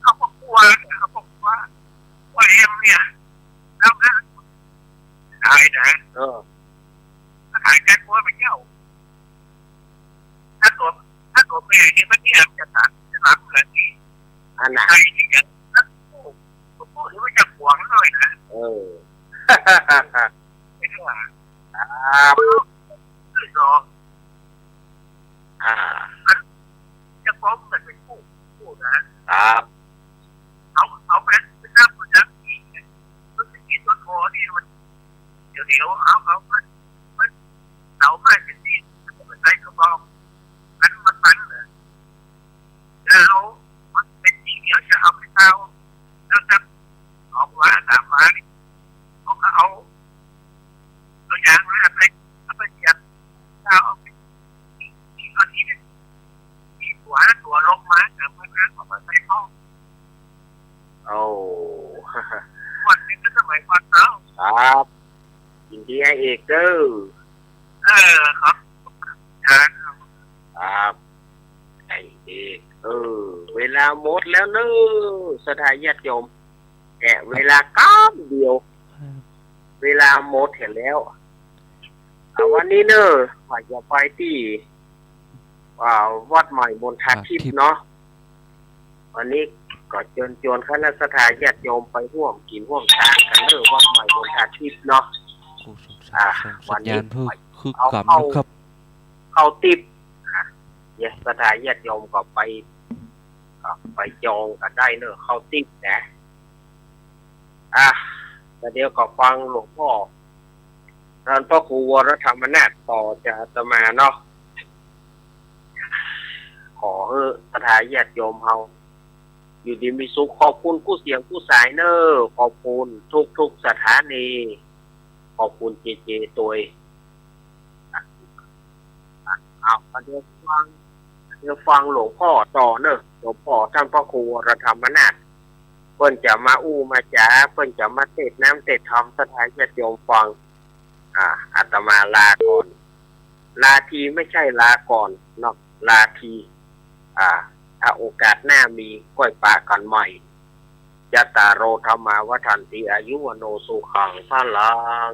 เขาบอกว่าเอ็มเนี่ยแล้วนะหายนะหายกันว่าไปเที่ยวถ้าตัวแม่นี่มันเนี่ยจะตัดเลยนี่อันไหนใครที่จะผมพูดหรือว่าจะหวงหน่อยนะไม่ใช่ว่าจะฟ้องกันเป็นผู้นะครับเอาไปเป็นน้ำมันจะมีตัวที่ตัวโคนี่มันเดี๋ยวเอาไปเป็นที่มันใช้กระบอกมันเลยแล้วมันเป็นที่เดียวจะเอาไปเท้าแล้วจะออกมาตามมาเขาก็เอาตัวอย่างมาไปเสียบเท้าเอาไปตอนนี้มีตัวลงมาแต่มันออกมาใส่ห้อง โอ้ วันนี้ก็สมัยก่อนเนาะ ครับยินดีให้เอกเด้อ ครับครับ ครับไอเอกเวลาหมดแล้วเนอะสถานญาติโยมแกะเวลาก้ามเดียว เวลาหมดเห็นแล้ววันนี้เนอะว่าจะไปที่วัดใหม่มณฑาทิพย์เนาะวันนี้ก็เชิญชวนคณะสถานญาติโยมไปร่วมกินร่วมทานกันเนอะวัดใหม่มณฑาทิพย์เนาะ กูสงสัยสัญญาณเพิ่งคือกลับนะครับ เข้าติบเนี่ยสถานญาติโยมก็ไปจองกันได้เนอะเข้าติบนะแต่เดี๋ยวก็ฟังหลวงพ่อท่านพระครูวรธรรมนาถต่อจากอาตมาเนาะขอสถานญาติโยมเฮาอยู่ดีมีสุขขอบคุณผู้เสียงผู้สายเนอร์ขอบคุณทุกสถานีขอบคุณเจตัวเดี๋ยวฟังหลวงพ่อต่อเนอะหลวงพ่อท่านพระครูวรธรรมนาถเพิ่นจะมามาจ๋าเพิ่นจะมาเทศน้ำเทศธรรมสถานญาติโยมฟังอาตมาลาก่อนลาทีไม่ใช่ลาก่อนเนาะลาทีถ้าโอกาสหน้ามีก้อยปากันใหม่ยะตาโรธรรมาวัฏันติอายุวโนสุขังพลัง